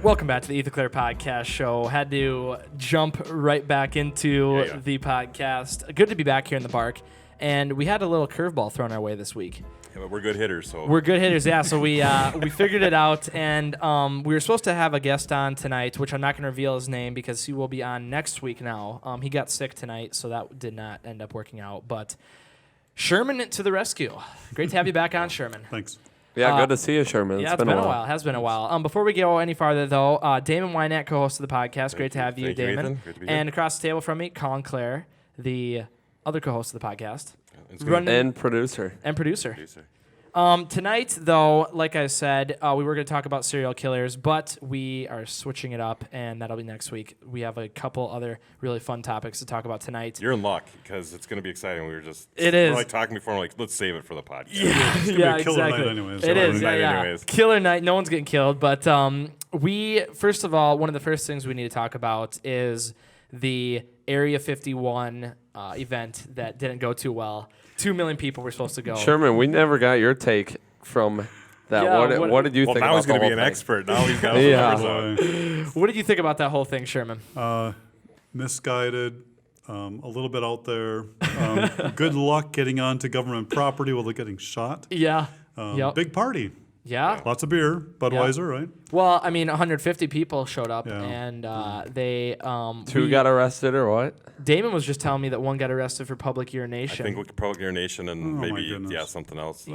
Welcome back to the Clerc podcast show. Had to jump right back into the podcast. Good to be back here in the park. And we had a little curveball thrown our way this week. Yeah, but we're good hitters, so we're good hitters. Yeah. So we figured it out, and we were supposed to have a guest on tonight, which I'm not going to reveal his name because he will be on next week. Now, he got sick tonight, so that did not end up working out. But Sherman to the rescue. Great to have you back on, Sherman. Thanks. Yeah, good to see you, Sherman. It's been a while. Has been a while. Before we go any farther, though, Damon Weinandt, co-host of the podcast. Great to have you, Damon. Great to be and across the table from me, Colin, Clerc, the other co-host of the podcast. And producer. Tonight, though, like I said, we were going to talk about serial killers, but we are switching it up, and that'll be next week. We have a couple other really fun topics to talk about tonight. You're in luck because it's going to be exciting. We're like talking before, like, let's save it for the podcast. It's going to be a killer night anyways. It is, anyways. Killer night. No one's getting killed, but first of all, one of the first things we need to talk about is the Area 51 event that didn't go too well. 2 million people were supposed to go. Sherman, we never got your take from that. Yeah, what did you think about now he's going to be an expert. Now he's got numbers. What did you think about that whole thing, Sherman? Misguided, a little bit out there. Good luck getting onto government property while they're getting shot. Yeah. Big party. Yeah. Lots of beer, Budweiser, right? Well, I mean, 150 people showed up, and they... Two got arrested or what? Damon was just telling me that one got arrested for public urination. I think public urination and maybe something else.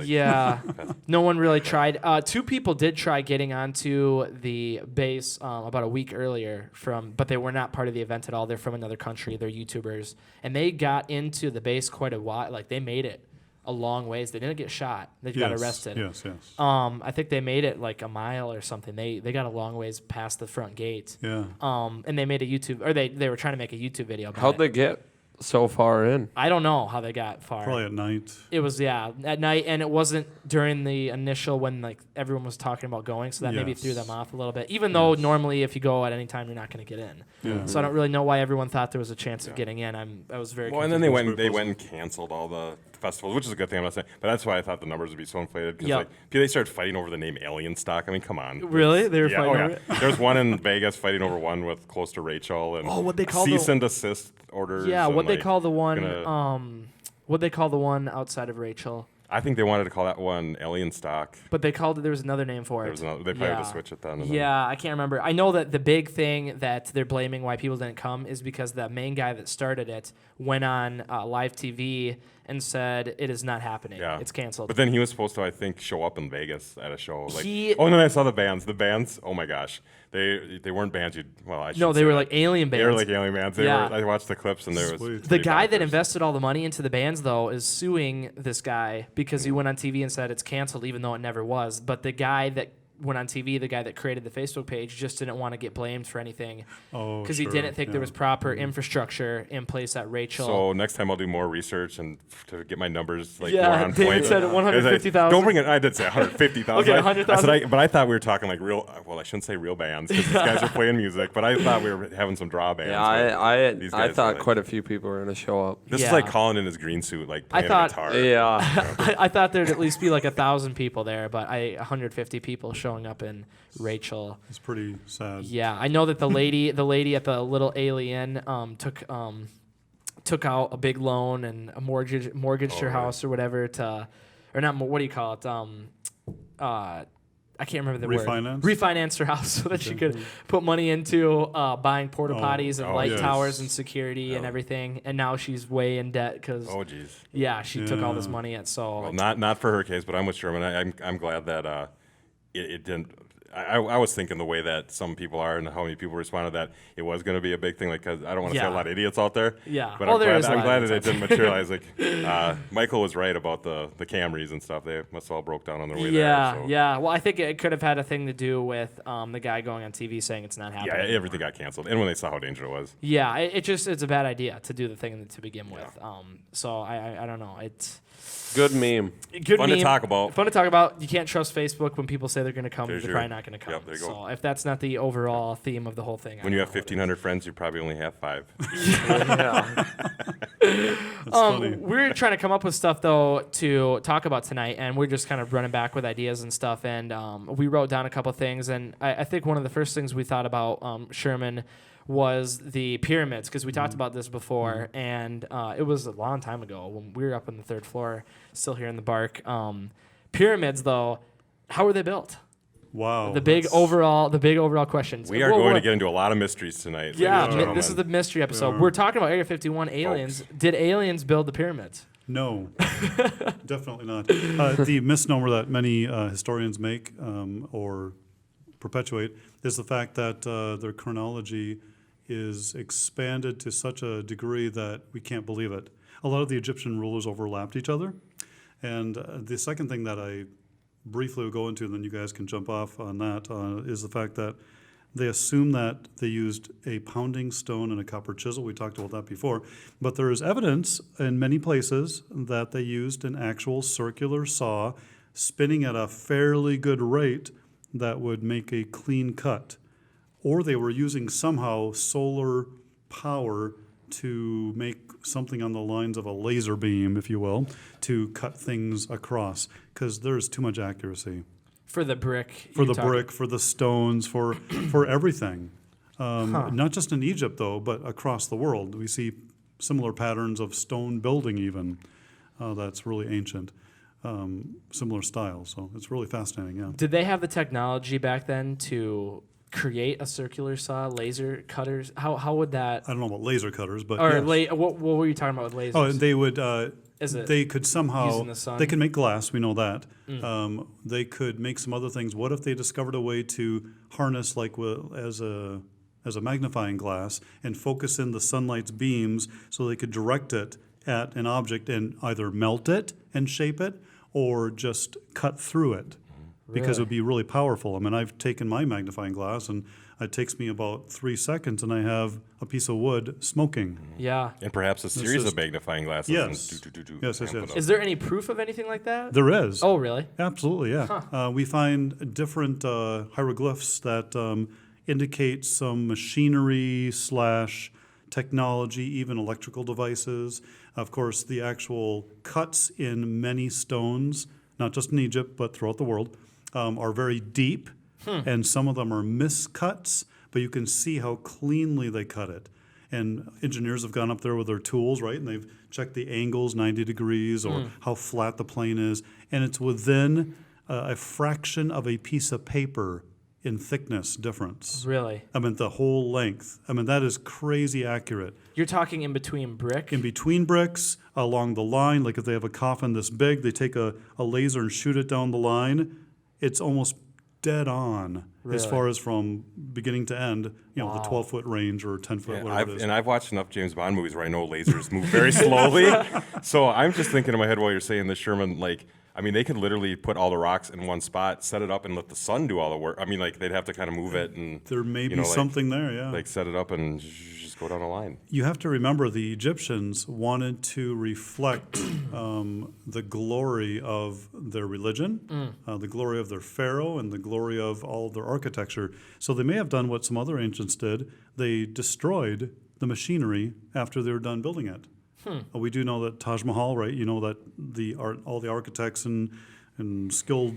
No one really tried. Two people did try getting onto the base about a week earlier, but they were not part of the event at all. They're from another country. They're YouTubers. And they got into the base quite a while. Like, they made it a long ways. They didn't get shot. They got arrested. Yes. I think they made it like a mile or something. They got a long ways past the front gate. Yeah. And they made a YouTube, or they were trying to make a YouTube video about How'd they get so far in? I don't know how they got far. Probably at night. It was, at night, and it wasn't during the initial when like everyone was talking about going, so that maybe threw them off a little bit. Even though normally if you go at any time, you're not going to get in. Yeah. So I don't really know why everyone thought there was a chance of getting in. I was very confused. And then they went and canceled all the festivals, which is a good thing, I'm not saying. But that's why I thought the numbers would be so inflated. Because they started fighting over the name Alien Stock. I mean, come on. Really? They were fighting over it? There's one in Vegas fighting over one with close to Rachel. And what they call cease and desist orders. Yeah, what they call the one, what they call the one outside of Rachel. I think they wanted to call that one Alien Stock. But they called it, there was another name for it. They probably had to switch it then. I can't remember. I know that the big thing that they're blaming why people didn't come is because the main guy that started it went on live TV and said it is not happening. Yeah. It's canceled. But then he was supposed to, I think, show up in Vegas at a show. And then I saw the bands. The bands, oh my gosh. They weren't bands they were like alien bands. They were like alien bands. I watched the clips and there was the guy that invested all the money into the bands though is suing this guy because he went on TV and said it's canceled even though it never was. But the guy that went on TV, the guy that created the Facebook page, just didn't want to get blamed for anything because he didn't think there was proper infrastructure in place at Rachel. So next time I'll do more research and to get my numbers more on David point. Said 150,000. Don't bring it. I did say 150,000. Okay, 100,000. But I thought we were talking like real. Well, I shouldn't say real bands because these guys are playing music. But I thought we were having some draw bands. Yeah, I thought quite a few people were going to show up. This is like Colin in his green suit, like playing a guitar. Yeah. I thought there'd at least be like 1,000 people there, but 150 people showing up in Rachel. It's pretty sad. Yeah, I know that the lady at the little alien took out a big loan and a mortgaged her house or whatever or not. What do you call it? I can't remember the word. Refinanced her house so that she could put money into buying porta potties and light towers and security and everything. And now she's way in debt because she took all this money not for her case, but I'm with Sherman. I'm glad that it didn't. I was thinking the way that some people are and how many people responded that it was going to be a big thing. Like, cause I don't want to say a lot of idiots out there. Yeah. But I'm glad that it didn't materialize. Like, Michael was right about the Camrys and stuff. They must have all broke down on their way there. So. Yeah. Well, I think it could have had a thing to do with the guy going on TV saying it's not happening. Yeah, everything got canceled. And when they saw how dangerous it was. Yeah, it's a bad idea to do the thing to begin with. So I don't know. It's good meme. Fun to talk about. Fun to talk about. You can't trust Facebook when people say they're going to come. They're probably not not going to come. Yep, there you go. So if that's not the overall theme of the whole thing. When you have 1,500 friends, you probably only have 5. Yeah. That's funny. We're trying to come up with stuff, though, to talk about tonight, and we're just kind of running back with ideas and stuff, and we wrote down a couple things, and I think one of the first things we thought about, Sherman, was the pyramids, because we talked about this before, and it was a long time ago when we were up on the 3rd floor, still here in the bark. Pyramids, though, how were they built? Wow. The big overall questions. We are going to get into a lot of mysteries tonight. Yeah, ladies and gentlemen. this is the mystery episode. Yeah. We're talking about Area 51 aliens. Did aliens build the pyramids? No, definitely not. The misnomer that many historians make or perpetuate is the fact that their chronology is expanded to such a degree that we can't believe it. A lot of the Egyptian rulers overlapped each other. And the second thing that I briefly will go into, and then you guys can jump off on that, is the fact that they assume that they used a pounding stone and a copper chisel. We talked about that before. But there is evidence in many places that they used an actual circular saw spinning at a fairly good rate that would make a clean cut. Or they were using somehow solar power to make something on the lines of a laser beam, if you will, to cut things across, because there's too much accuracy. For the brick. For the brick, for the stones, for everything. Not just in Egypt, though, but across the world. We see similar patterns of stone building even that's really ancient. Similar style, so it's really fascinating, yeah. Did they have the technology back then to create a circular saw, laser cutters? How would that? I don't know about laser cutters, but Or yes. what were you talking about with lasers? Oh, and they would. Is it they could somehow. using the sun? They can make glass. We know that. They could make some other things. What if they discovered a way to harness, like as a magnifying glass, and focus in the sunlight's beams, so they could direct it at an object and either melt it and shape it, or just cut through it. Because it would be really powerful. I mean, I've taken my magnifying glass, and it takes me about 3 seconds, and I have a piece of wood smoking. Yeah. And perhaps a series of magnifying glasses. Yes. And Yes. Is there any proof of anything like that? There is. Oh, really? Absolutely, yeah. We find different hieroglyphs that indicate some machinery / technology, even electrical devices. Of course, the actual cuts in many stones, not just in Egypt, but throughout the world, are very deep, and some of them are miscuts, but you can see how cleanly they cut it. And engineers have gone up there with their tools, right, and they've checked the angles, 90 degrees, or how flat the plane is, and it's within a fraction of a piece of paper in thickness difference. Really? I mean, the whole length. I mean, that is crazy accurate. You're talking in between brick? In between bricks, along the line, like if they have a coffin this big, they take a laser and shoot it down the line. It's almost dead on as far as from beginning to end, the 12-foot range or 10-foot, whatever it is. And I've watched enough James Bond movies where I know lasers move very slowly. So I'm just thinking in my head while you're saying this, Sherman, I mean, they could literally put all the rocks in one spot, set it up, and let the sun do all the work. I mean, they'd have to kind of move it and There may be something there, yeah. set it up and just go down the line. You have to remember the Egyptians wanted to reflect the glory of their religion, the glory of their pharaoh, and the glory of all of their architecture. So they may have done what some other ancients did. They destroyed the machinery after they were done building it. We do know that Taj Mahal, right? You know that all the architects and skilled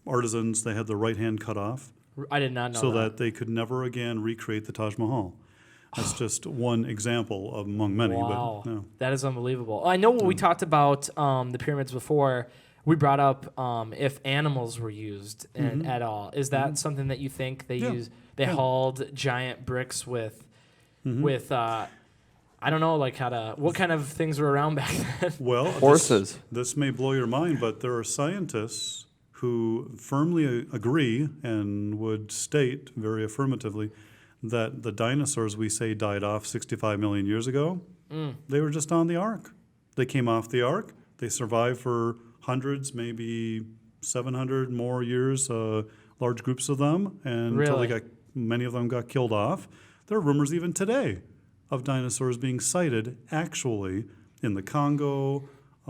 artisans, they had their right hand cut off. I did not know so that they could never again recreate the Taj Mahal. That's just one example among many. Wow. But, no. That is unbelievable. I know when we talked about the pyramids before, we brought up if animals were used at all. Is that something that you think they used? They hauled giant bricks with I don't know, what kind of things were around back then? Well, horses. This may blow your mind, but there are scientists who firmly agree and would state very affirmatively that the dinosaurs we say died off 65 million years ago, they were just on the ark. They came off the ark. They survived for hundreds, maybe 700 more years, large groups of them, and until many of them got killed off. There are rumors even today of dinosaurs being sighted actually in the Congo,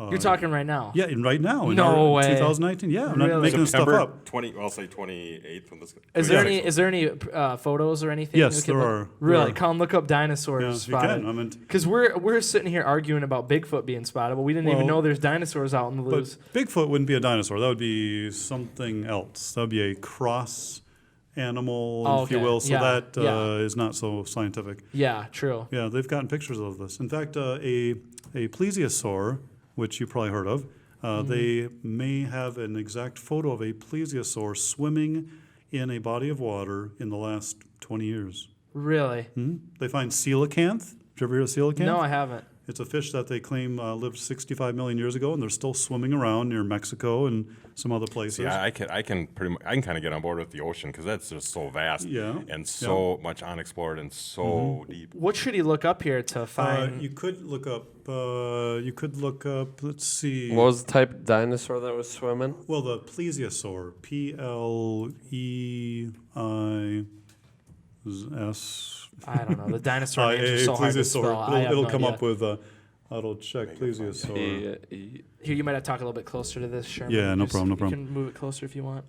You're talking right now. Yeah, right now. In No way. 2019. Yeah, I'm not Really? making this stuff September up. 20. I'll say 28th. When this, Is there any photos or anything? Yes, we can there look- are. Really? There are. Come look up dinosaurs. Yeah, you can. I mean, Because we're sitting here arguing about Bigfoot being spotted, but we didn't even Well, know there's dinosaurs out in the but loose. Bigfoot wouldn't be a dinosaur. That would be something else. That would be a cross animal, Oh, if you okay. will. So Yeah, that yeah. is not so scientific. Yeah, true. Yeah, they've gotten pictures of this. In fact, a plesiosaur, which you probably heard of, they may have an exact photo of a plesiosaur swimming in a body of water in the last 20 years. Really? They find coelacanth. Did you ever hear of coelacanth? No, I haven't. It's a fish that they claim lived 65 million years ago, and they're still swimming around near Mexico and some other places. Yeah, I can kind of get on board with the ocean because that's just so vast Yeah. so much unexplored and so deep. What should he look up here to find? You could look up. Let's see. What was the type of dinosaur that was swimming? Well, the plesiosaur, Pleis. I don't know. The dinosaur names are so hard to spell. Plesiosaur. I have It'll no come idea. up with. Auto check plesiosaur. Here, you might have to talk a little bit closer to this, Sherman. Yeah, no Just- problem, no You problem. can move it closer if you want.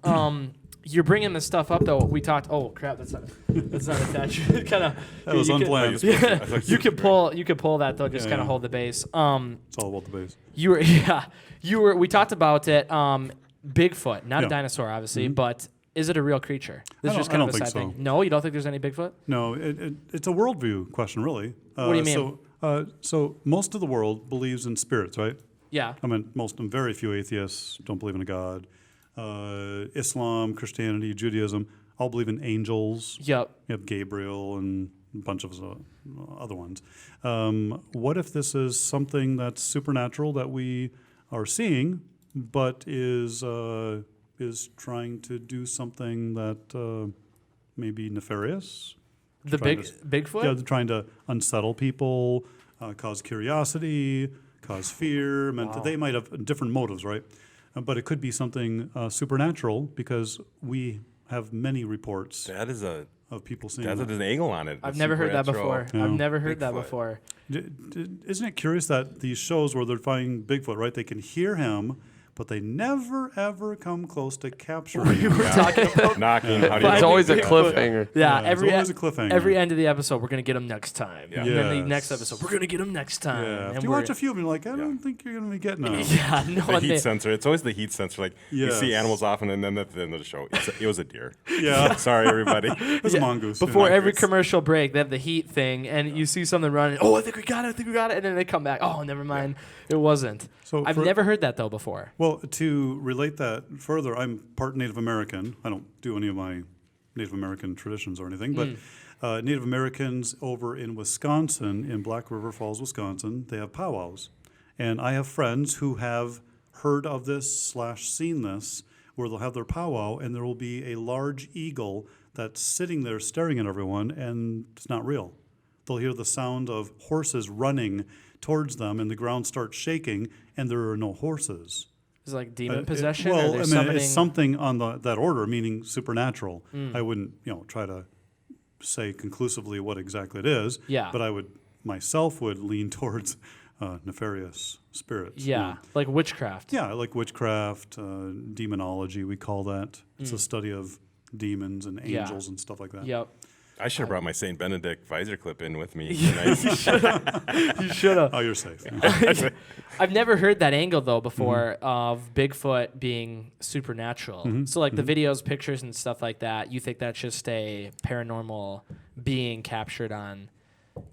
You're bringing this stuff up though. We talked. Oh crap, that's not attached. kind of. That was unplanned. Yeah, you could pull that though. Just Yeah, kind of yeah. hold the base. It's all about the base. You were. We talked about it. Bigfoot, not a Yeah. dinosaur, obviously, but is it a real creature? This is I just don't- kind I of a don't side think thing. No, you don't think there's any Bigfoot? No, it's a worldview question, really. What do you mean? So most of the world believes in spirits, right? Yeah. I mean, very few atheists don't believe in a god. Islam, Christianity, Judaism all believe in angels. Yep. You have Gabriel and a bunch of other ones. What if this is something that's supernatural that we are seeing, but is trying to do something that may be nefarious? The Trying Bigfoot. Yeah, they're trying to unsettle people, cause curiosity, cause fear. I mean, they might have different motives, right? But it could be something supernatural because we have many reports That is of people seeing that's that. an angle on it. I've the never heard that before. supernatural. Yeah. I've never heard that Bigfoot. before. Isn't it curious that these shows where they're finding Bigfoot, right? They can hear him, but they never ever come close to capturing him. We're talking about. Knocking. How do you Finding It's know? always a Bigfoot. cliffhanger. Yeah, Yeah, every it's always a cliffhanger. Every end of the episode, we're gonna get him next time. Yeah. And then the Yes. next episode, we're gonna get him next time. Yeah. And If you we're- watch a few of them, you're like, I don't think you're going to be getting them. Yeah, no, The and heat they- sensor. It's always the heat sensor. Like you see Yes. animals often, and then at the end of the show, it was a deer. Yeah. Sorry, everybody. It's a mongoose. Before yeah. every commercial break, they have the heat thing, and you see something running. Oh, I think we got it. And then they come back. Oh, never mind. It wasn't. So I've for- never heard that though before. Well, to relate that further, I'm part Native American. I don't do any of my Native American traditions or anything, but Native Americans over in Wisconsin, in Black River Falls, Wisconsin, they have powwows. And I have friends who have heard of this / seen this, where they'll have their powwow and there will be a large eagle that's sitting there staring at everyone, and it's not real. They'll hear the sound of horses running towards them, and the ground starts shaking, and there are no horses. Is it like demon possession? or Well, they're I mean, summoning... it's something on that order, meaning supernatural. I wouldn't, try to say conclusively what exactly it is. Yeah. But I would lean towards nefarious spirits. Yeah, like witchcraft. Yeah, like witchcraft, demonology. We call that. It's a study of demons and Yeah. angels and stuff like that. Yep. I should have brought my St. Benedict visor clip in with me. You should have. Oh, you're safe. I've never heard that angle though before of Bigfoot being supernatural. So like the videos, pictures, and stuff like that. You think that's just a paranormal being captured on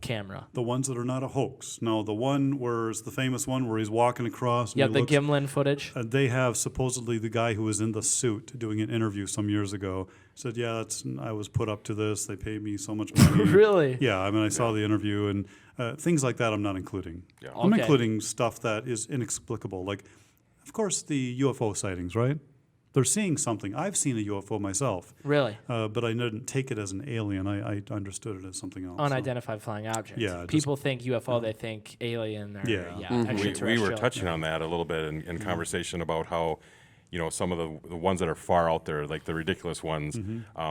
camera? The ones that are not a hoax. No, the one where it's the famous one where he's walking across. And Yeah, he the looks, Gimlin footage. They have supposedly the guy who was in the suit doing an interview some years ago said, "Yeah, I was put up to this. They paid me so much money." Really? Yeah, I mean, I saw the interview and things like that. I'm not including. Yeah. I'm Okay. including stuff that is inexplicable, like, of course, the UFO sightings. Right? They're seeing something. I've seen a UFO myself, Really? but I didn't take it as an alien. I understood it as something else. so. Unidentified flying object. Yeah, just- People think UFO, they think alien or Yeah. we extraterrestrial. were touching on that a little bit in conversation about how, some of the ones that are far out there, like the ridiculous ones,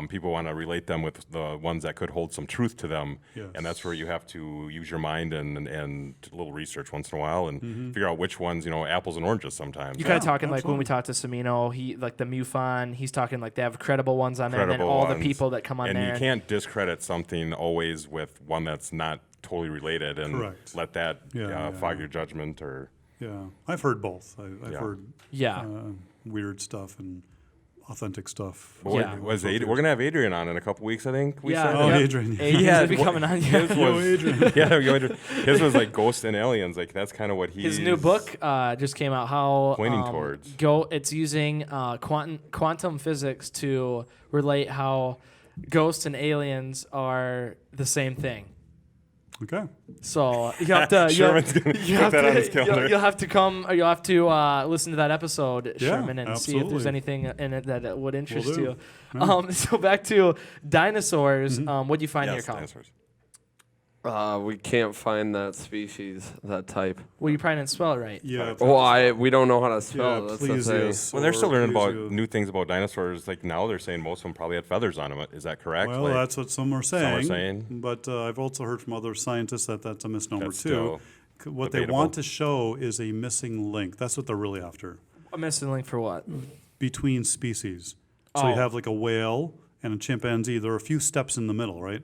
people want to relate them with the ones that could hold some truth to them. Yes. And that's where you have to use your mind and a little research once in a while and figure out which ones, apples and oranges sometimes. You kind of talking like when absolutely. we talked to Semino, he like the MUFON, he's talking like they have credible ones on there, and then Credible all ones. the people that come on And there. you can't discredit something always with one that's not totally related and Correct. let that Yeah. fog your judgment or. Yeah, I've heard both. I've Yeah. heard Yeah. weird stuff and authentic stuff. But Yeah. we're gonna have Adrian on in a couple weeks, I think. We Yeah. said. Oh, Yep. Adrian. Adrian's Yeah, gonna be coming on. Yeah. His was, yeah, Adrian. His was like ghosts and aliens. Like that's kind of what he's. His new book just came out. How pointing towards. It's using quantum physics to relate how ghosts and aliens are the same thing. Okay. So you have to. Sherman's gonna put that on his calendar. You'll have to come, or you'll have to listen to that episode, Yeah, Sherman, and see if there's absolutely. anything in it that would interest do. you. Yeah. So back to dinosaurs. What'd you find Yes, here, Colin? dinosaurs. We can't find that species, that type. Well, you probably didn't spell it right. Yeah. We don't know how to spell it. That's the thing. plesiosaur, Well, they're still learning about plesio- new things about dinosaurs. Like now, they're saying most of them probably had feathers on them. Is that correct? Well, Like, that's what some are saying. saying. But I've also heard from other scientists that that's a misnomer That's too. still What they debatable. want to show is a missing link. That's what they're really after I'm missing a link for what? between species. So you Oh. have like a whale and a chimpanzee. There are a few steps in the middle, right?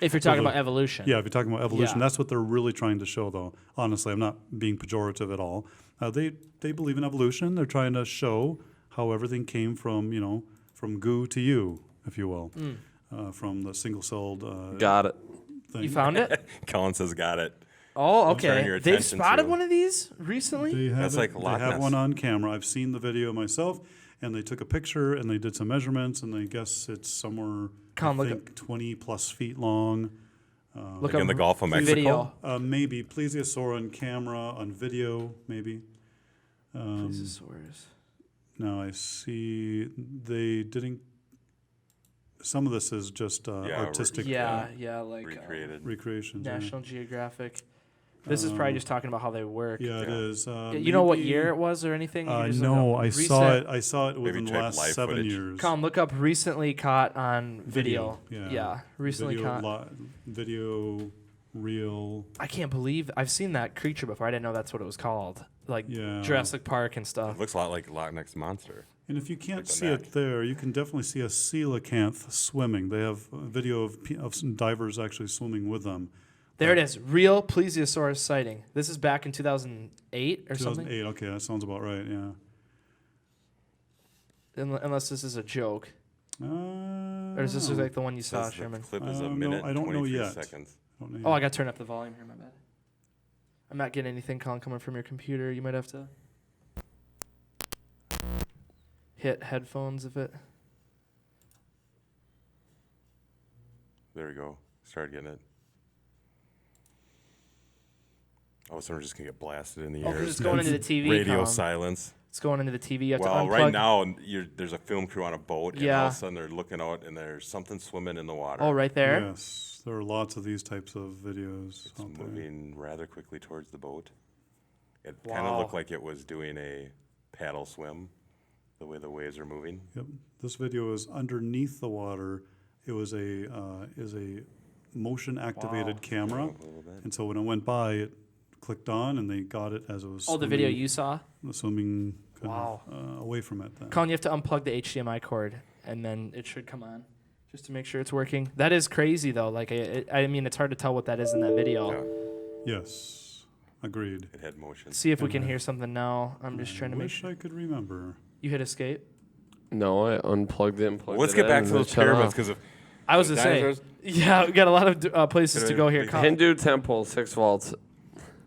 If you're talking the- about evolution. Yeah, if you're talking about evolution, Yeah. that's what they're really trying to show, though. Honestly, I'm not being pejorative at all. They believe in evolution. They're trying to show how everything came from, from goo to you, if you will, from the single-celled Got it. thing. You found it? Colin says, "Got it." Oh, turning your okay. They've attention spotted to- one of these recently? They have That's it- like they Loch have Ness. one on camera. I've seen the video myself, and they took a picture and they did some measurements, and they guess it's somewhere Colin, I look think 20 plus feet long. Look Like in the Gulf of Mexico. Video. Maybe plesiosaur on camera on video, maybe. Plesiosaurs. Now I see they didn't. Some of this is just artistic Yeah, like Recreated. recreations. yeah. National Geographic. This is probably just talking about how they work. Yeah, it Yeah. is. You know what year it was or anything? You just look No, up I recent- saw it. I saw it within the type last live 7 footage. years. Colin, look up recently caught on video. Yeah. Recently video, caught. video, real. I can't believe I've seen that creature before. I didn't know that's what it was called. Like Yeah. Jurassic Park and It stuff. looks a lot like Loch Ness Monster. And if you can't Like the see neck. it there, you can definitely see a coelacanth swimming. They have a video of some divers actually swimming with them. There it is. Real plesiosaurus sighting. This is back in 2008 or something. 2008. Okay, that sounds about right. Yeah. Unless this is a joke. Or is this like the one you saw, Says the Sherman? clip I is a don't know- minute I don't know 23 yet. seconds. Oh, I got to turn up the volume here. My bad. I'm not getting anything, Colin, coming from your computer. You might have to hit headphones if it. There we go. Started getting it. All of a sudden, we're just gonna get blasted in the Oh, 'cause ears. it's going into the TV. Radio Colin. silence. It's going into the TV. You have Well, to unplug. right now there's a film crew on a boat, and all Yeah. of a sudden they're looking out, and there's something swimming in the water. Oh, right there. Yes, there are lots of these types of videos It's out there. moving rather quickly towards the boat. It kind of Wow. looked like it was doing a paddle swim, the way the waves are moving. Yep. This video is underneath the water. It was a motion activated Wow. camera, A little bit. and so when it went by, it clicked on, and they got it as it was. Oh, the video you saw. swimming kind Wow. of, away from it. Then. Colin, you have to unplug the HDMI cord, and then it should come on, just to make sure it's working. That is crazy, though. Like, I mean, it's hard to tell what that is in that video. Yeah, Yes, agreed. it had motion. See if we can hear something now. I'm just trying to make wish sure. I could remember. You hit escape. No, I unplugged it and plugged Let's it get back in to and those shut pyramids off. because I was to say, dinosaurs? yeah, we got a lot of places to go here. Colin. Hindu temple, 6 vaults.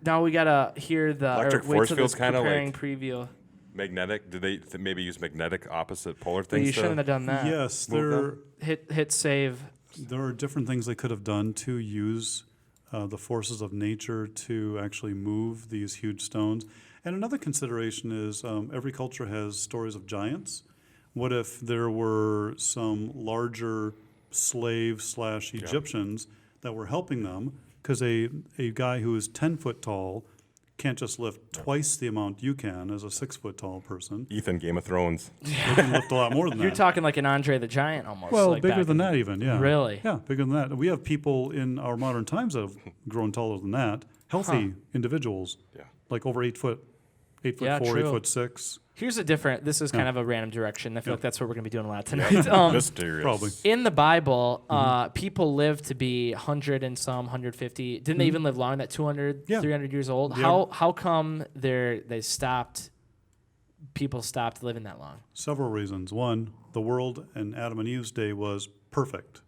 Now we gotta hear the Electric or wait force till field's this kinda preparing like- preview. magnetic. Did they maybe use magnetic opposite polar Well, things? you shouldn't have done that. Yes, move there Hit save. there are different things they could have done to use the forces of nature to actually move these huge stones. And another consideration is every culture has stories of giants. What if there were some larger slaves / Egyptians that were helping them? Because a guy who is 10 foot tall can't just lift twice the amount you can as a 6-foot tall person. Ethan, Game of Thrones. They can lift a lot more than that. You're talking like an Andre the Giant almost. Well, like bigger back than in- that even, yeah. Really? Yeah, bigger than that. We have people in our modern times that have grown taller than that. Healthy individuals, Yeah. like over 8 foot, 8 foot Yeah, 4, true. 8'6". Here's a different. This is kind of a random direction. I feel Yeah. like that's what we're gonna be doing a lot tonight. Mysterious. Probably. In the Bible, people live to be 100 and some, 150. Didn't they even live long? That 200, Yeah. 300 years old. Yeah. How come they stopped? People stopped living that long. Several reasons. One, the world in Adam and Eve's day was perfect,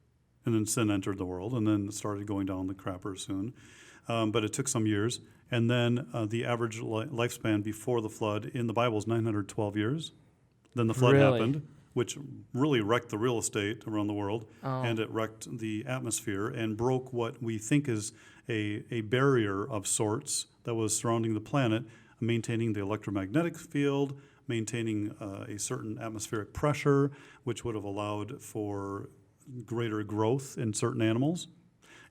and then sin entered the world, and then it started going down the crapper soon. But it took some years, and then the average lifespan before the flood in the Bible is 912 years. Then the flood Really? happened, which really wrecked the real estate around the world, Oh. and it wrecked the atmosphere and broke what we think is a barrier of sorts that was surrounding the planet, maintaining the electromagnetic field, maintaining a certain atmospheric pressure, which would have allowed for greater growth in certain animals.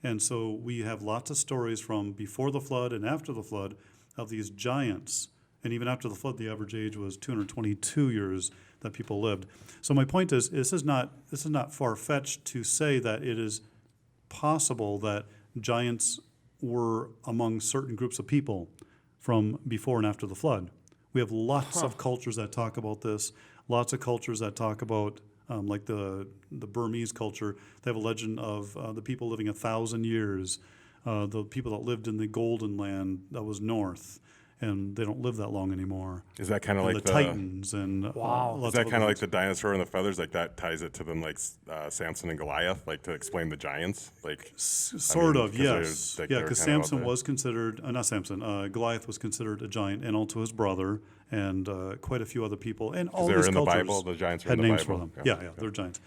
And so we have lots of stories from before the flood and after the flood of these giants. And even after the flood, the average age was 222 years that people lived. So my point is, this is not far-fetched to say that it is possible that giants were among certain groups of people from before and after the flood. We have lots of cultures that talk about this, lots of cultures that talk about, like the Burmese culture, they have a legend of the people living 1,000 years, the people that lived in the Golden Land that was north, and they don't live that long anymore. Is that kind of And like the Titans and Wow. lots Is that of kind of other like the dinosaur and the feathers? Like that ties it to them, like Samson and Goliath, like to explain the giants, like Sort of, 'cause they're- yes. like, Yeah, they're because kind of out Samson there. was considered, not Samson, Goliath was considered a giant, and also his brother, and quite a few other people. And all they're these in the cultures Bible. The giants are had in the names Bible. for them. Yeah, they're giants.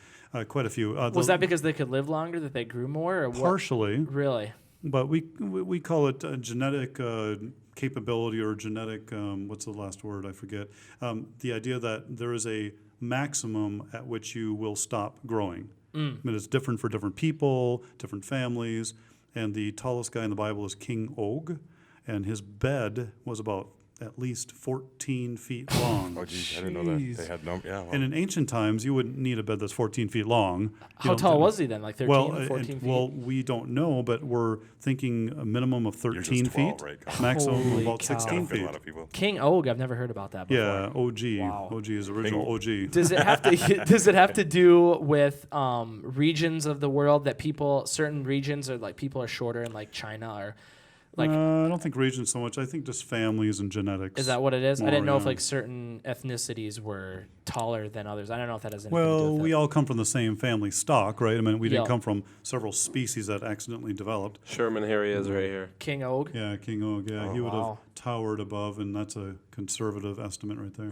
Quite a few. Was that because they could live longer, that they grew more, or what? partially? Really? But we call it genetic capability or genetic, what's the last word? I forget. The idea that there is a maximum at which you will stop growing. I mean, it's different for different people, different families. And the tallest guy in the Bible is King Og, and his bed was about at least 14 feet long. Oh, geez, I didn't know that. They had no. Yeah. Well, And in ancient times, you wouldn't need a bed that's 14 feet long. How tall was he then? Like 13, Well, 14 feet? well, we don't know, but we're thinking a minimum of 13 just 12, feet, right, Colin? maximum Holy about cow. 16 fit a feet. lot of people. King Og, I've never heard about that before. Yeah, OG. Wow. OG is original OG. Does it have to? Does it have to do with regions of the world that certain regions are like people are shorter in like China or like? I don't think regions so much. I think just families and genetics. Is that what it is? I more, didn't know if yeah. like certain ethnicities were taller than others. I don't know if that has anything to Well, do with we it. all come from the same family stock, right? I mean, we didn't Yeah. come from several species that accidentally developed. Sherman, here he is right here. King Og. Yeah, King Og. Yeah, Oh, he would wow. have towered above, and that's a conservative estimate right there.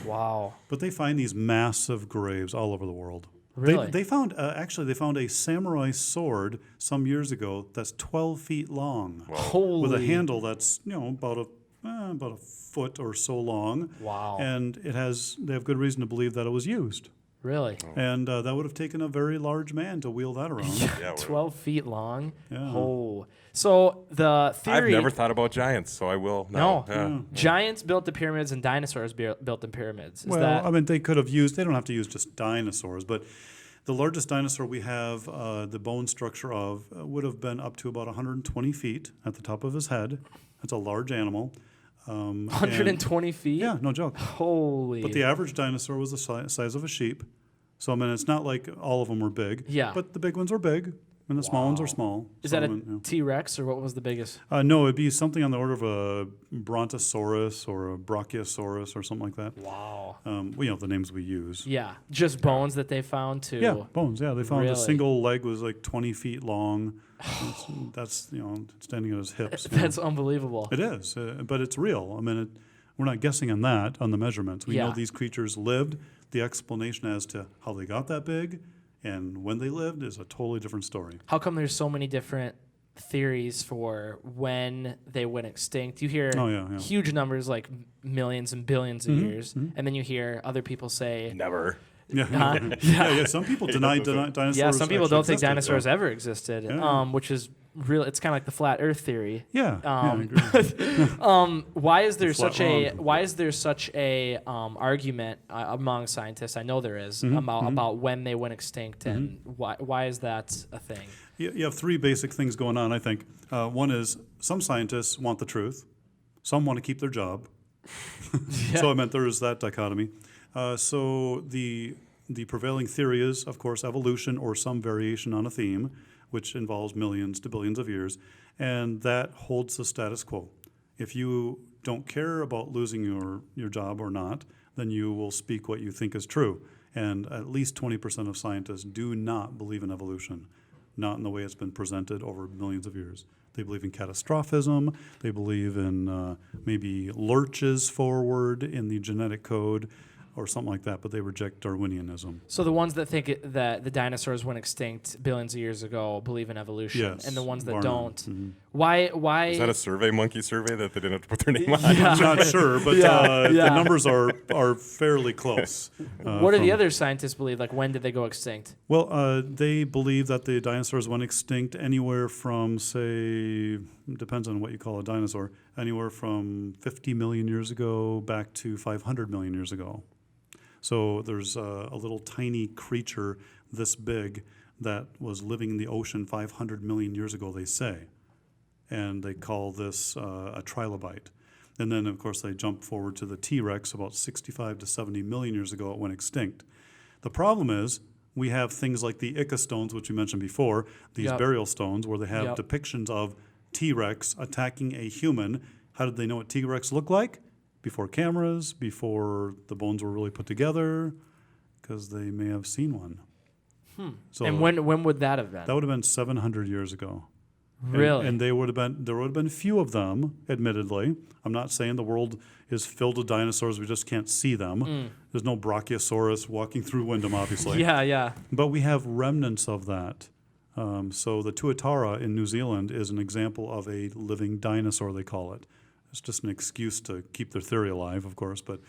Wow. But they find these massive graves all over the world. Really? They found they found a samurai sword some years ago that's 12 feet long Holy. with a handle that's about a foot or so long. Wow. And they have good reason to believe that it was used. Really? And that would have taken a very large man to wheel that around. Yeah. we're- 12 feet long. Yeah. Oh. So the theory. I've never thought about giants, so I will now. No. Yeah. Giants built the pyramids and dinosaurs built the pyramids. Is Well, that I mean, they could have used. They don't have to use just dinosaurs, but the largest dinosaur we have, the bone structure of, would have been up to about 120 feet at the top of his head. That's a large animal. 120 feet? Yeah, no joke. Holy. But the average dinosaur was the size of a sheep. So I mean, it's not like all of them were big. Yeah. But the big ones are big, and the small ones are small. Is So, that I mean, a T-Rex or what was the biggest? no, it'd be something on the order of a brontosaurus or a brachiosaurus or something like that. Wow. The names we use. Yeah. Just bones that they found too. Yeah, bones. Yeah, they found Really? a single leg was like 20 feet long. That's standing at his hips. you know. That's unbelievable. It is, but it's real. I mean, we're not guessing on that, on the measurements. We know Yeah. these creatures lived. The explanation as to how they got that big and when they lived is a totally different story. How come there's so many different theories for when they went extinct? You hear Oh, yeah. huge numbers like millions and billions of years, and then you hear other people say, Never. Yeah, Huh? yeah. Some people deny dinosaurs. yeah, some people actually don't think existed. dinosaurs ever existed, Yeah. which is real. It's kind of like the flat Earth theory. Yeah, I agree. Why is there flat such a argument among scientists? I know there is about when they went extinct and why is that a thing? You have three basic things going on, I think. One is some scientists want the truth. Some want to keep their job. So I meant there is that dichotomy. So the prevailing theory is, of course, evolution or some variation on a theme, which involves millions to billions of years, and that holds the status quo. If you don't care about losing your job or not, then you will speak what you think is true. And at least 20% of scientists do not believe in evolution, not in the way it's been presented over millions of years. They believe in catastrophism. They believe in maybe lurches forward in the genetic code or something like that, but they reject Darwinianism. So the ones that think that the dinosaurs went extinct billions of years ago believe in evolution, Yes, and the ones that bar don't, none. why? Is that a survey monkey survey that they didn't have to put their name on? I'm not sure, but the numbers are fairly close. What do the other scientists believe? Like, when did they go extinct? Well, they believe that the dinosaurs went extinct anywhere from, say, depends on what you call a dinosaur, anywhere from 50 million years ago back to 500 million years ago. So there's a little tiny creature this big that was living in the ocean 500 million years ago, they say. And they call this a trilobite. And then, of course, they jump forward to the T-Rex about 65 to 70 million years ago. It went extinct. The problem is we have things like the Ica stones, which we mentioned before, these burial stones where they have depictions of T-Rex attacking a human. How did they know what T-Rex looked like? Before cameras, before the bones were really put together, because they may have seen one. So And when would that have been? that would have been 700 years ago. Really? And there would have been few of them, admittedly. I'm not saying the world is filled with dinosaurs, we just can't see them. There's no Brachiosaurus walking through Wyndham, obviously. yeah. But we have remnants of that. So the tuatara in New Zealand is an example of a living dinosaur, they call it. It's just an excuse to keep their theory alive, of course, but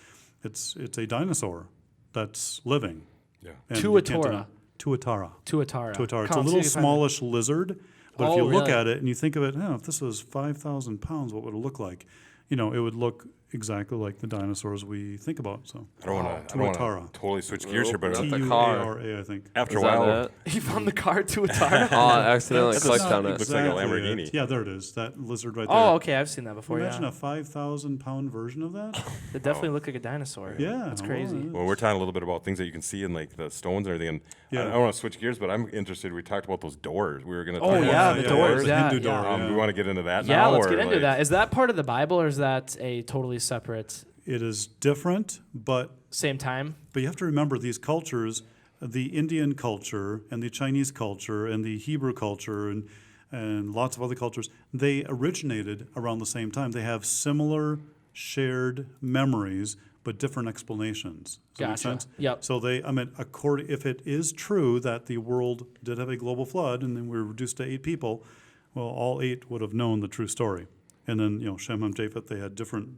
it's a dinosaur that's living. Yeah. And you can't Tuatara. deny- Tuatara. Tuatara. Tuatara. It's a Colin, see little if you find smallish lizard, but if Oh, you look really? at it and you think of it, if this was 5,000 pounds, what would it look like? It would look exactly like the dinosaurs we think about. So I don't want to Tuatara. totally switch gears here, but Not the Tuara, I think. after a Is that while, it? He found the car Tuatara. Oh, I accidentally That's clicked not on it. Looks like a exactly Lamborghini. it. Yeah, there it is. That lizard right there. Oh, okay, I've seen that before. Imagine Yeah, a 5,000-pound version of that. they definitely look like a dinosaur. Yeah, that's crazy. well, well, we're talking a little bit about things that you can see in like the stones and everything. And Yeah. I don't want to switch gears, but I'm interested. We talked about those doors. We were going to Oh, talk yeah, about the some doors. the Yeah, Hindu yeah. door. We want to get into that Yeah, now. let's or, get into like- that. Is that part of the Bible, or is that a totally separate, It is different, but same time? you have to remember these cultures, the Indian culture and the Chinese culture and the Hebrew culture and lots of other cultures, they originated around the same time. They have similar shared memories, but different explanations. Does that make Gotcha. sense? Yep. So if it is true that the world did have a global flood and then we were reduced to 8 people, well, all 8 would have known the true story. And then, Shem, Ham, Japheth, they had different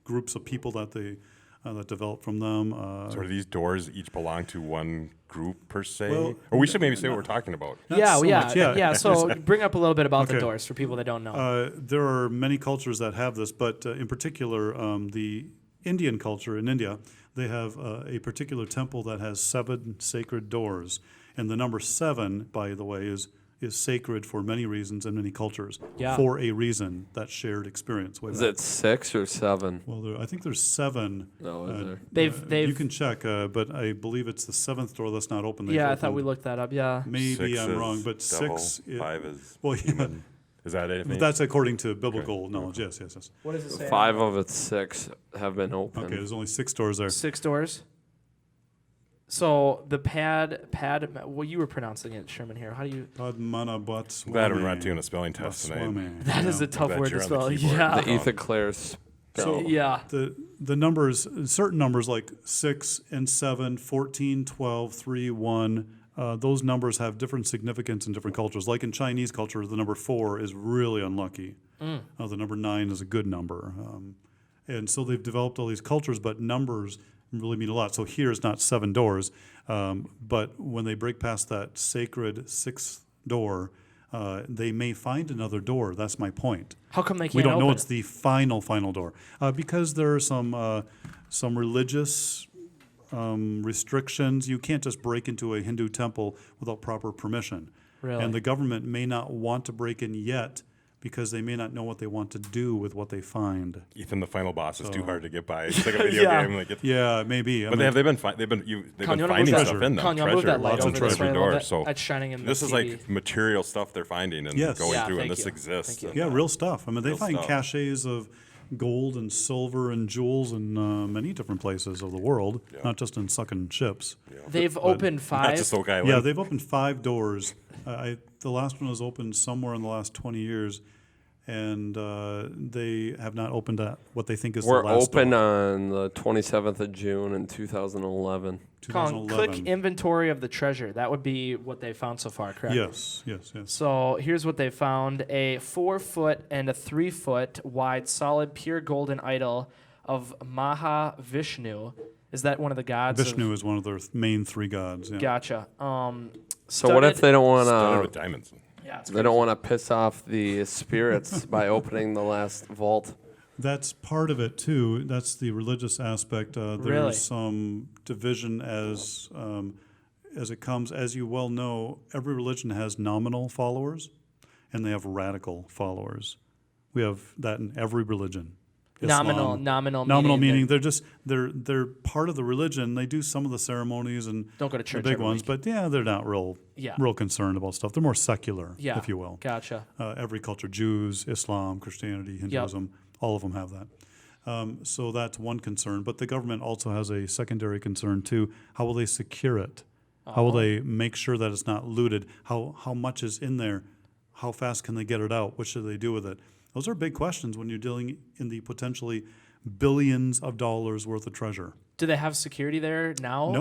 groups of people that they that developed from them. So do these doors each belong to one group per se? Well, or we should maybe say what we're talking about. Not so much, yeah. So bring up a little bit about the Okay. doors for people that don't know. There are many cultures that have this, but in particular, the Indian culture in India, they have a particular temple that has 7 sacred doors. And the number 7, by the way, is sacred for many reasons in many cultures. Yeah. For a reason, that shared experience. Way Is back. it 6 or 7? Well, I think there's 7. No, is there? They've You can check, but I believe it's the 7th door that's not open. They've yeah, I thought opened. we looked that up. Yeah. Maybe 6 I'm is wrong, but devil, 6. 5 is Well, yeah, human. Is that it? but that's according to biblical knowledge. Yes. What does it say? 5 of its 6 have been opened. Okay, there's only 6 doors there. 6 doors. So the well, you were pronouncing it, Sherman. Here, how do you? Padmanabhaswamy. I'm glad we're not doing a spelling test tonight. Baswamy. That is a tough glad word to you're on the spell. keyboard. Yeah. The Ethan Clare's spell. Yeah. The numbers, certain numbers like 6 and 7, 14, 12, 3, 1, those numbers have different significance in different cultures. Like in Chinese culture, the number 4 is really unlucky. The number 9 is a good number. And so they've developed all these cultures, but numbers really mean a lot. So here is not 7 doors, but when they break past that sacred 6th door, They may find another door. That's my point. How come they can't We don't know open it's it? the final door because there are some religious restrictions. You can't just break into a Hindu temple without proper permission. Really? And the government may not want to break in yet because they may not know what they want to do with what they find. Ethan, the final boss is too hard to get by. It's like a video Yeah. game. Like Yeah, maybe. but they've been Colin, finding you wanna move stuff that- in them. Colin, you wanna move that light Lots of over this treasure. way a little door. bit? So It's shining in the this is TV. like material stuff they're finding and Yes. going Yeah, through, and thank this you. exists. Thank And, Yeah, real stuff. I mean, they Real find stuff. caches of gold and silver and jewels in many different places of the world, not just in sunken ships. They've opened Not 5. just Oak Island. Yeah, they've opened 5 doors. The last one was opened somewhere in the last 20 years, and they have not opened what they think is We're the last open door. on the 27th of June in 2011. Colin, 2011. click inventory of the treasure. That would be what they found so far, correct? Yes. So here's what they found: a 4-foot and a 3-foot wide, solid, pure golden idol of Mahavishnu. Is that one of the gods? Vishnu is one of their main 3 gods. Yeah. Gotcha. So what if they don't want Studded with to? diamonds. Yeah, it's They don't want to piss off the spirits by opening the last vault. That's part of it too. That's the religious aspect. There's Really? some division as it comes. As you well know, every religion has nominal followers, and they have radical followers. We have that in every religion. nominal Nominal meaning that they're part of the religion. They do some of the ceremonies and don't go to the church big every ones, week. but yeah, they're not real concerned about stuff. They're more secular, Yeah, if you will. Gotcha. Every culture, Jews, Islam, Christianity, Hinduism, all of them have that. So that's one concern. But the government also has a secondary concern too. How will they secure it? How will they make sure that it's not looted? How much is in there? How fast can they get it out? What should they do with it? Those are big questions when you're dealing in the potentially billions of dollars worth of treasure. Do they have security there now?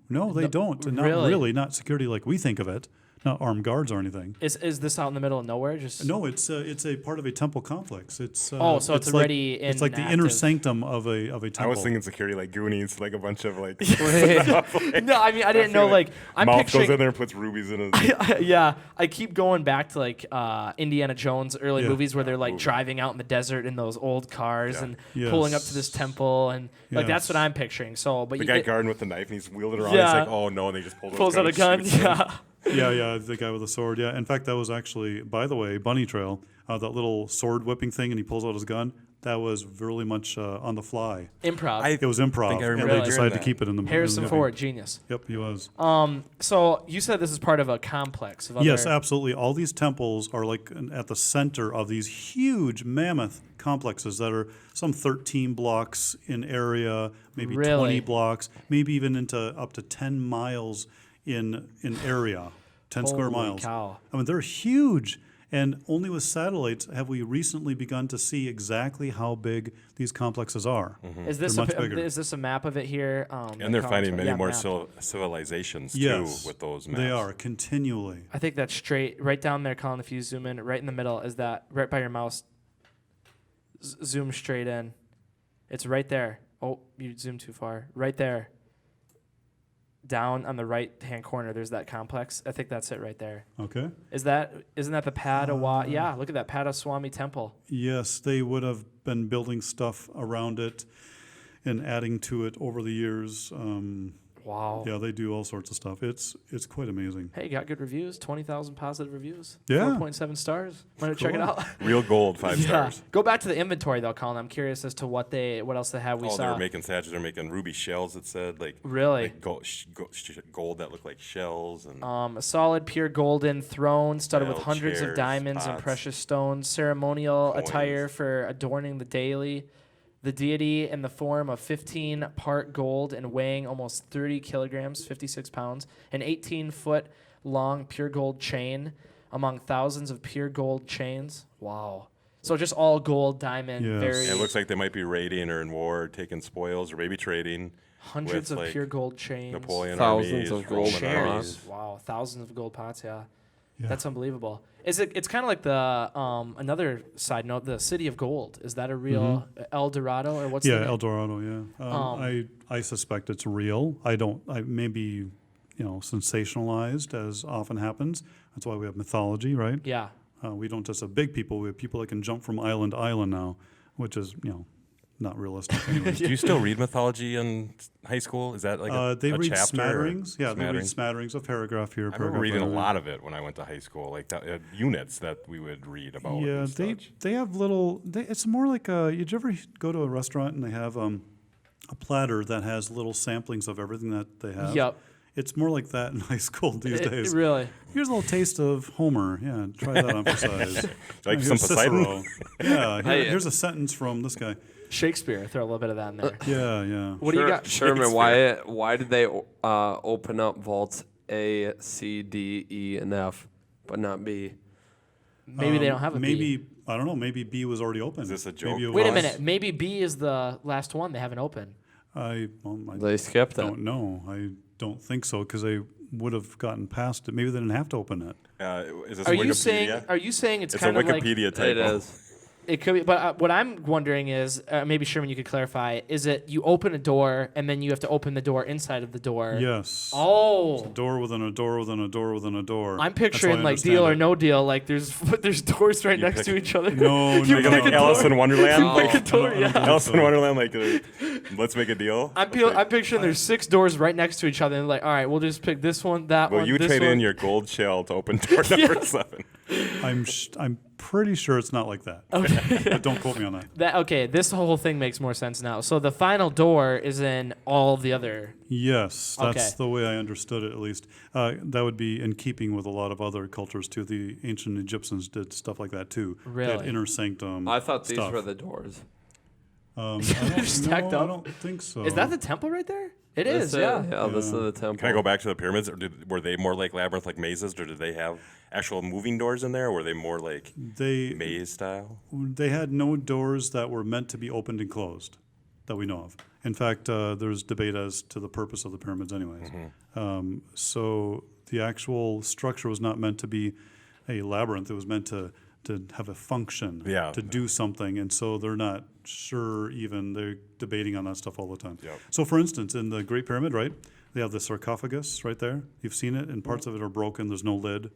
No, they don't. And not really? really, not security like we think of it. Not armed guards or anything. Is this out in the middle of nowhere? Just No, it's a part of a temple complex. It's so it's like, already it's like the inactive. inner sanctum of a temple. I was thinking security like Goonies, like a bunch of like No, I mean I didn't know. Like I'm mouth picturing. goes in there and puts rubies in it. Yeah, I keep going back to like Indiana Jones early Yeah. movies where they're like driving out in the desert in those old cars and pulling up to this Yes. temple and like that's what Yes. I'm picturing. So, but The you guy get, guarding with the knife and he's wheeled it around. Yeah. He's like, oh no, and they just pulls out a gun. and shoots him. Yeah. Yeah, the guy with the sword. Yeah, in fact, that was actually, by the way, Bunny Trail. That little sword whipping thing, and he pulls out his gun. That was really much on the fly. Improv. It was improv, think I and remember they hearing decided to that. keep it in the Harrison movie. Ford, genius. Yep, he was. So you said this is part of a complex of other. Yes, absolutely. All these temples are like at the center of these huge mammoth complexes that are some 13 blocks in area, maybe Really? 20 blocks, maybe even into up to 10 miles in area, 10 square Holy miles. cow. I mean, they're huge. And only with satellites have we recently begun to see exactly how big these complexes are. Is this They're much bigger. is this a map of it here? And they're finding many more map. civilizations Yes, too with those maps. they are continually. I think that's straight right down there, Colin. If you zoom in, right in the middle, is that right by your mouse? Zoom straight in. It's right there. Oh, you zoomed too far. Right there. Down on the right-hand corner, there's that complex. I think that's it right there. Okay. Isn't that the yeah, look at that Padmanabhaswamy temple. Yes, they would have been building stuff around it and adding to it over the years. Wow. Yeah, they do all sorts of stuff. It's quite amazing. Hey, got good reviews. 20,000 positive reviews. Yeah. 4.7 stars. Want to check it Cool. out? Real gold, 5 stars. Go back to the inventory though, Colin. I'm curious as to what else they have. We Oh, they saw. were making statues. They're making ruby shells. It said like Really? like gold that looked like shells and A solid, pure golden throne studded with Bell, hundreds of chairs, diamonds and pots, precious stones, ceremonial coins. attire for adorning the daily. The deity in the form of 15 part gold and weighing almost 30 kilograms, 56 pounds, an 18-foot long pure gold chain among thousands of pure gold chains. Wow. So just all gold, diamond, Yes. very it looks like they might be raiding or in war, taking spoils, or maybe trading. hundreds with, of like, pure gold chains. Napoleon Thousands armies, of gold Roman Chairs. armies. Wow, thousands of gold pots. Yeah. Yeah. That's unbelievable. It's kind of like the another side note, the City of Gold. Is that a real El Dorado or what's the Yeah, name? El Dorado. Yeah, I suspect it's real. I maybe sensationalized as often happens. That's why we have mythology, right? Yeah. We don't just have big people. We have people that can jump from island to island now, which is, not realistic anyways. Do you still read mythology in high school? Is that like They a read chapter? smatterings. Yeah, they read Smatterings? smatterings, a paragraph here, a I paragraph remember reading a there. lot of it when I went to high school, like units that we would read about. Yeah, and they such. have little. It's more like did you ever go to a restaurant and they have a platter that has little samplings of everything that they have? Yep. It's more like that in high school these days. Really. Here's a little taste of Homer. Yeah, try that on for size. Like Here's some Poseidon? Cicero. Yeah, Hey, here's a sentence from this guy. Shakespeare. Throw a little bit of that in there. Yeah. What do you got? Sherman, why did they open up vaults A, C, D, E, and F, but not B? Maybe they don't have a maybe, B. I don't know. Maybe B was already open. Is this a joke? Maybe it Wait a was. minute. Maybe B is the last one they haven't opened. I They skipped it. don't know. I don't think so because they would have gotten past it. Maybe they didn't have to open it. Is this Are Wikipedia? you saying? Are you saying it's It's a kind of like Wikipedia typo. It is. it could be? But what I'm wondering is maybe Sherman, you could clarify. Is it you open a door and then you have to open the door inside of the door? Yes. Oh. Door within a door within a door within a door. I'm That's how I picturing like understand Deal or it. No Deal. Like there's doors right You next pick- to each other. No, You no, Like, pick a Alice door. in Wonderland? You pick a Like, door, I don't yeah. think Alice in so. Wonderland, like, let's make a deal? I'm picturing there's 6 doors right next to each other, and like, all right, we'll just pick this one, that Well, one, you this trade one. in your gold shell to open door number 7. I'm pretty sure it's not like that. But don't quote me on that. Okay, this whole thing makes more sense now. So the final door is in all the other. Yes, that's Okay. the way I understood it, at least. That would be in keeping with a lot of other cultures, too. The ancient Egyptians did stuff like that, too. They had Really? inner sanctum I thought these stuff. were the doors. I don't, Stacked no, up? I don't think so. Is that the temple right there? It This is, yeah. Yeah, this is the temple. Can I go back to the pyramids? Or were they more like labyrinth, like mazes, or did they have actual moving doors in there, or were they more like They maze style? They had no doors that were meant to be opened and closed that we know of. In fact, there's debate as to the purpose of the pyramids anyways. So the actual structure was not meant to be a labyrinth. It was meant to have a function, Yeah. to do something. And so they're not sure even. They're debating on that stuff all the time. Yep. So for instance, in the Great Pyramid, right, they have the sarcophagus right there. You've seen it, and parts of it are broken. There's no lid.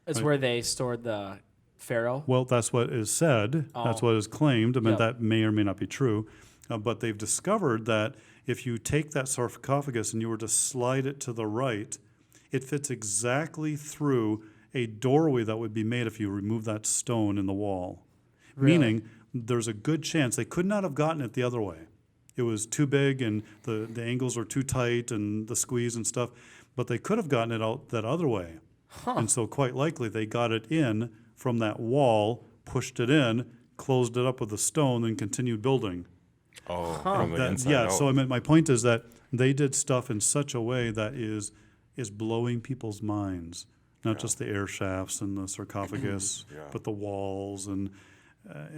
It's where they stored the pharaoh. Well, that's what is said. That's Oh. what is claimed. I mean, Yep. that may or may not be true. But they've discovered that if you take that sarcophagus and you were to slide it to the right, it fits exactly through a doorway that would be made if you remove that stone in the wall. Really? Meaning, there's a good chance they could not have gotten it the other way. It was too big and the angles are too tight and the squeeze and stuff. But they could have gotten it out that other way. And so quite likely they got it in from that wall, pushed it in, closed it up with a stone, and continued building. Oh, from the inside Yeah, out. so I mean, my point is that they did stuff in such a way that is blowing people's minds. Not just the air shafts and the sarcophagus, Yeah. but the walls and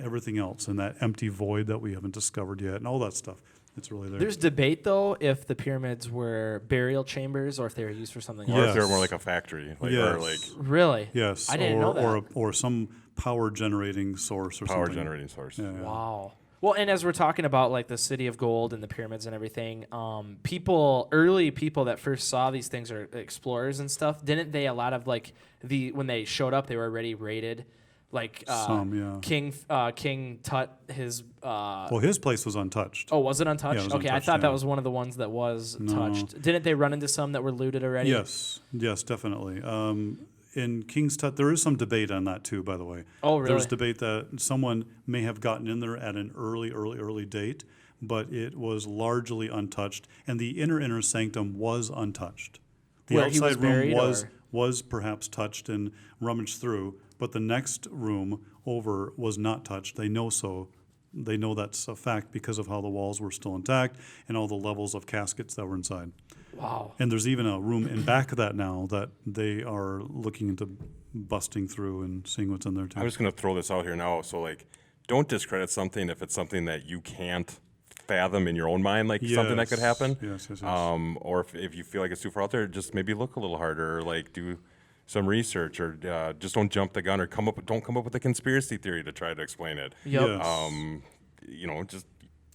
everything else, and that empty void that we haven't discovered yet, and all that stuff. It's really there. There's debate though if the pyramids were burial chambers or if they were used for something Or else. if they were Yes. more like a factory, like, or Yes. like Really? Yes, I didn't know that. or some power generating source or power something. generating source. Yeah, yeah. Wow. Well, and as we're talking about like the city of gold and the pyramids and everything, early people that first saw these things or explorers and stuff, didn't they a lot of like when they showed up, they were already rated, like Some, yeah. King Tut, his. Well, his place was untouched. Oh, was it untouched? Yeah, it was Okay, I untouched, thought that yeah. was one of the ones that was No. touched. Didn't they run into some that were looted already? Yes, definitely. In King's Tut, there is some debate on that too, by the way. Oh, really? There's debate that someone may have gotten in there at an early date, but it was largely untouched, and the inner sanctum was untouched. The Where he was outside room buried, was or? was perhaps touched and rummaged through, but the next room over was not touched. They know so. They know that's a fact because of how the walls were still intact and all the levels of caskets that were inside. Wow. And there's even a room in back of that now that they are looking into busting through and seeing what's in there too. I'm just going to throw this out here now. So, like, don't discredit something if it's something that you can't fathom in your own mind, like something that could Yes. happen. Yes. Or if you feel like it's too far out there, just maybe look a little harder, or like do some research, or just don't jump the gun, or don't come up with a conspiracy theory to try to explain it. Yep. Yes. Just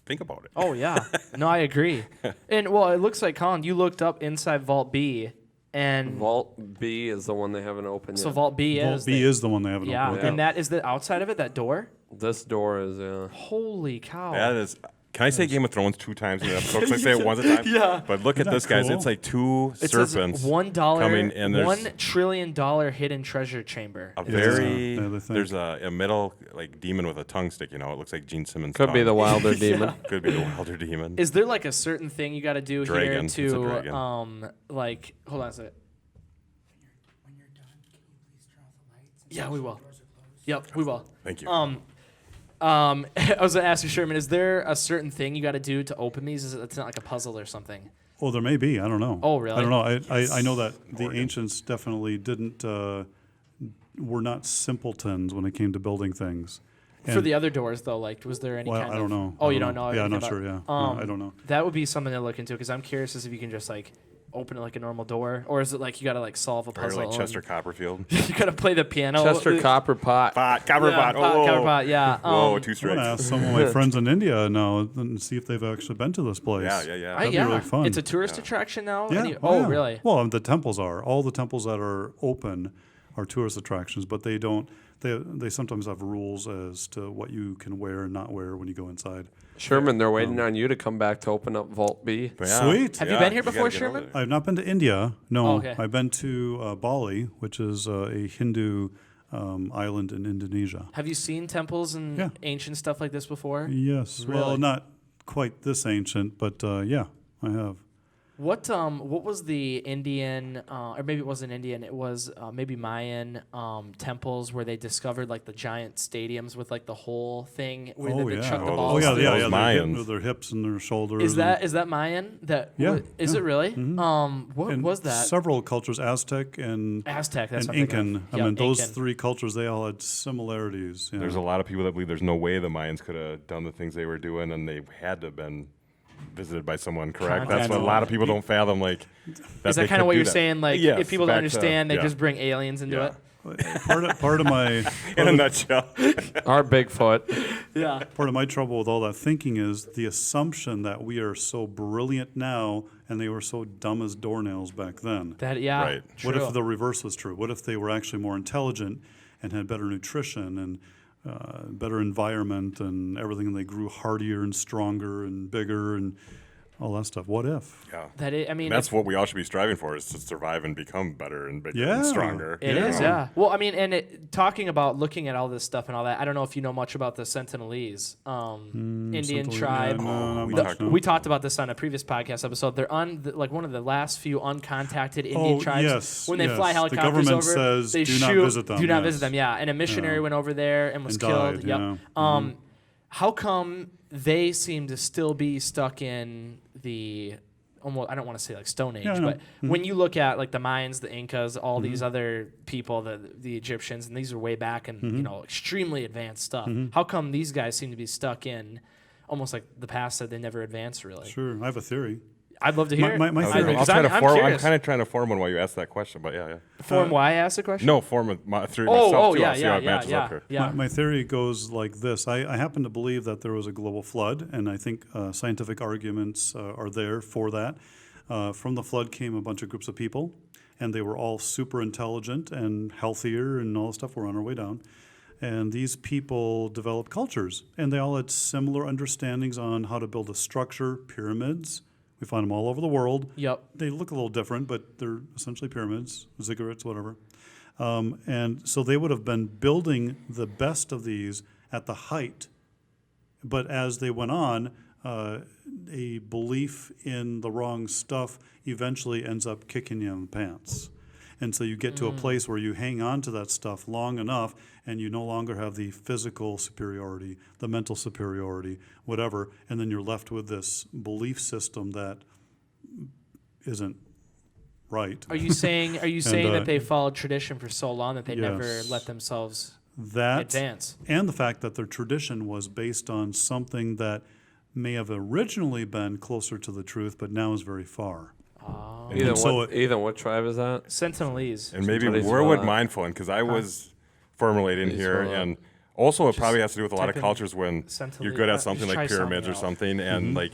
think about it. Oh yeah, no, I agree. And well, it looks like Colin, you looked up inside Vault B, And Vault B is the one they haven't opened yet. so Vault B Vault B is the one they haven't yeah, opened. and that is the outside of it, that door. This door is, Holy cow! That is. Can I say Game of Thrones 2 times in the episode? Can I say it once a time? Yeah. But look at Isn't this, that guys. cool? It's like 2 It serpents says $1 coming, and there's $1 trillion hidden treasure chamber. a Yeah, very yeah, they think. there's a middle like demon with a tongue sticking out. It looks like Gene Simmons. could be tongue. the Wilder demon. Could be the Wilder demon. Is there like a certain thing you got to do Dragon. It's a here to dragon. like hold on a second. When you're done, can you please turn off the lights? Yeah, we will. Yep, we will. Thank you. I was gonna ask you, Sherman. Is there a certain thing you got to do to open these? Is it's not like a puzzle or something? Well, there may be. I don't know. Oh, really? I don't know. I know that the ancients definitely didn't were not simpletons when it came to building things. For the other doors, though, like, was there any Well, kind I of? don't know. Oh, I you don't know? Yeah, I'm anything not sure. about- Yeah, No, I don't know. That would be something to look into because I'm curious as if you can just like open it like a normal door, or is it like you got to like solve a Or puzzle? like and Chester Copperfield. you got to play the piano. Chester Copper Pot. Copper Yeah, pot. Oh, copper pot, yeah. Whoa, 2 I'm gonna strikes. ask some of my friends in India now and see if they've actually been to this place. Yeah. That'd be really fun. It's a tourist attraction now. Yeah. And you- yeah. really? Well, the temples are. All the temples that are open are tourist attractions, but they don't. They sometimes have rules as to what you can wear and not wear when you go inside. Sherman, they're waiting on you to come back to open up Vault B. But yeah, Sweet. Have you yeah, been here gotta before, get Sherman? over there. I've not been to India. No, Oh, okay. I've been to Bali, which is a Hindu island in Indonesia. Have you seen temples and Yeah. ancient stuff like this before? Yes. Well, Really? not quite this ancient, but yeah, I have. What was the Indian or maybe it wasn't Indian, it was maybe Mayan temples where they discovered like the giant stadiums with like the whole thing where Oh they yeah. chuck the Oh, balls yeah, through? yeah, Those yeah. Mayans. Their hips and their shoulders. Is that Mayan? That Yeah, is yeah. it really? What and was that? Several cultures, Aztec and Aztec, that's and what I'm thinking Incan. of. I mean, those Incan. 3 cultures, they all had similarities. Yeah. There's a lot of people that believe there's no way the Mayans could have done the things they were doing, and they had to have been visited by someone. Correct? That's what a lot of people don't fathom. Like, Is that kind of what you're saying? Like, Yes, if people don't back to- understand, they yeah. just bring aliens into Yeah. it. part of my In a nutshell. Our Bigfoot. Yeah. part of my trouble with all that thinking is the assumption that we are so brilliant now and they were so dumb as doornails back then. That Right. True. What if the reverse was true? What if they were actually more intelligent and had better nutrition and better environment and everything, and they grew hardier and stronger and bigger and all that stuff? What if? Yeah. I mean, That's what we all should be striving for, is to survive and become better and bigger Yeah. and stronger. It is, yeah. Well, I mean, and talking about looking at all this stuff and all that, I don't know if you know much about the Sentinelese, Indian Sentinel- tribe. yeah, no, not we much, talked- no. We talked about this on a previous podcast episode. They're like one of the last few uncontacted Indian tribes. yes, When they yes. fly The helicopters government over, says, they "Do shoot. not visit them," Do not yes. visit them. Yeah, and a missionary went over there and was And killed. died, Yep. yeah. How come they seem to still be stuck in the almost, I don't want to say like Stone Age, Yeah, I know. but when you look at like the Mayans, the Incas, all Mm-hmm. these other people, the Egyptians, and these are way back and Mm-hmm. you know extremely advanced stuff. How come these guys seem to be stuck in almost like the past that they never advanced really? Sure, I have a theory. I'd love to hear My it. theory- I'd- I'll because try I'm, to I'm form. I'm curious. kind of trying to form one while you ask that question, but yeah. Form why I asked the question? No, form my theory myself Oh, too. yeah, I'll see how yeah, it yeah, matches up yeah, here. yeah. My theory goes like this. I happen to believe that there was a global flood, and I think scientific arguments are there for that. From the flood came a bunch of groups of people, and they were all super intelligent and healthier and all the stuff. We're on our way down. And these people developed cultures, and they all had similar understandings on how to build a structure, pyramids. We find them all over the world. Yep. They look a little different, but they're essentially pyramids, ziggurats, whatever. And so they would have been building the best of these at the height. But as they went on, a belief in the wrong stuff eventually ends up kicking you in the pants. And so you get to a place where you hang on to that stuff long enough and you no longer have the physical superiority, the mental superiority, whatever, and then you're left with this belief system that isn't right. Are you saying uh, that they followed tradition for so long that they never Yes. let themselves That advance? and the fact that their tradition was based on something that may have originally been closer to the truth, but now is very far. Ethan, so what tribe is that? Sentinelese. And maybe Somebody's where would fine. mine fall in? Because I was formulating He's here, fine. and Also, it probably has to do with a lot of type in cultures when Sentinel- you're good at just something try like pyramids or something something, and like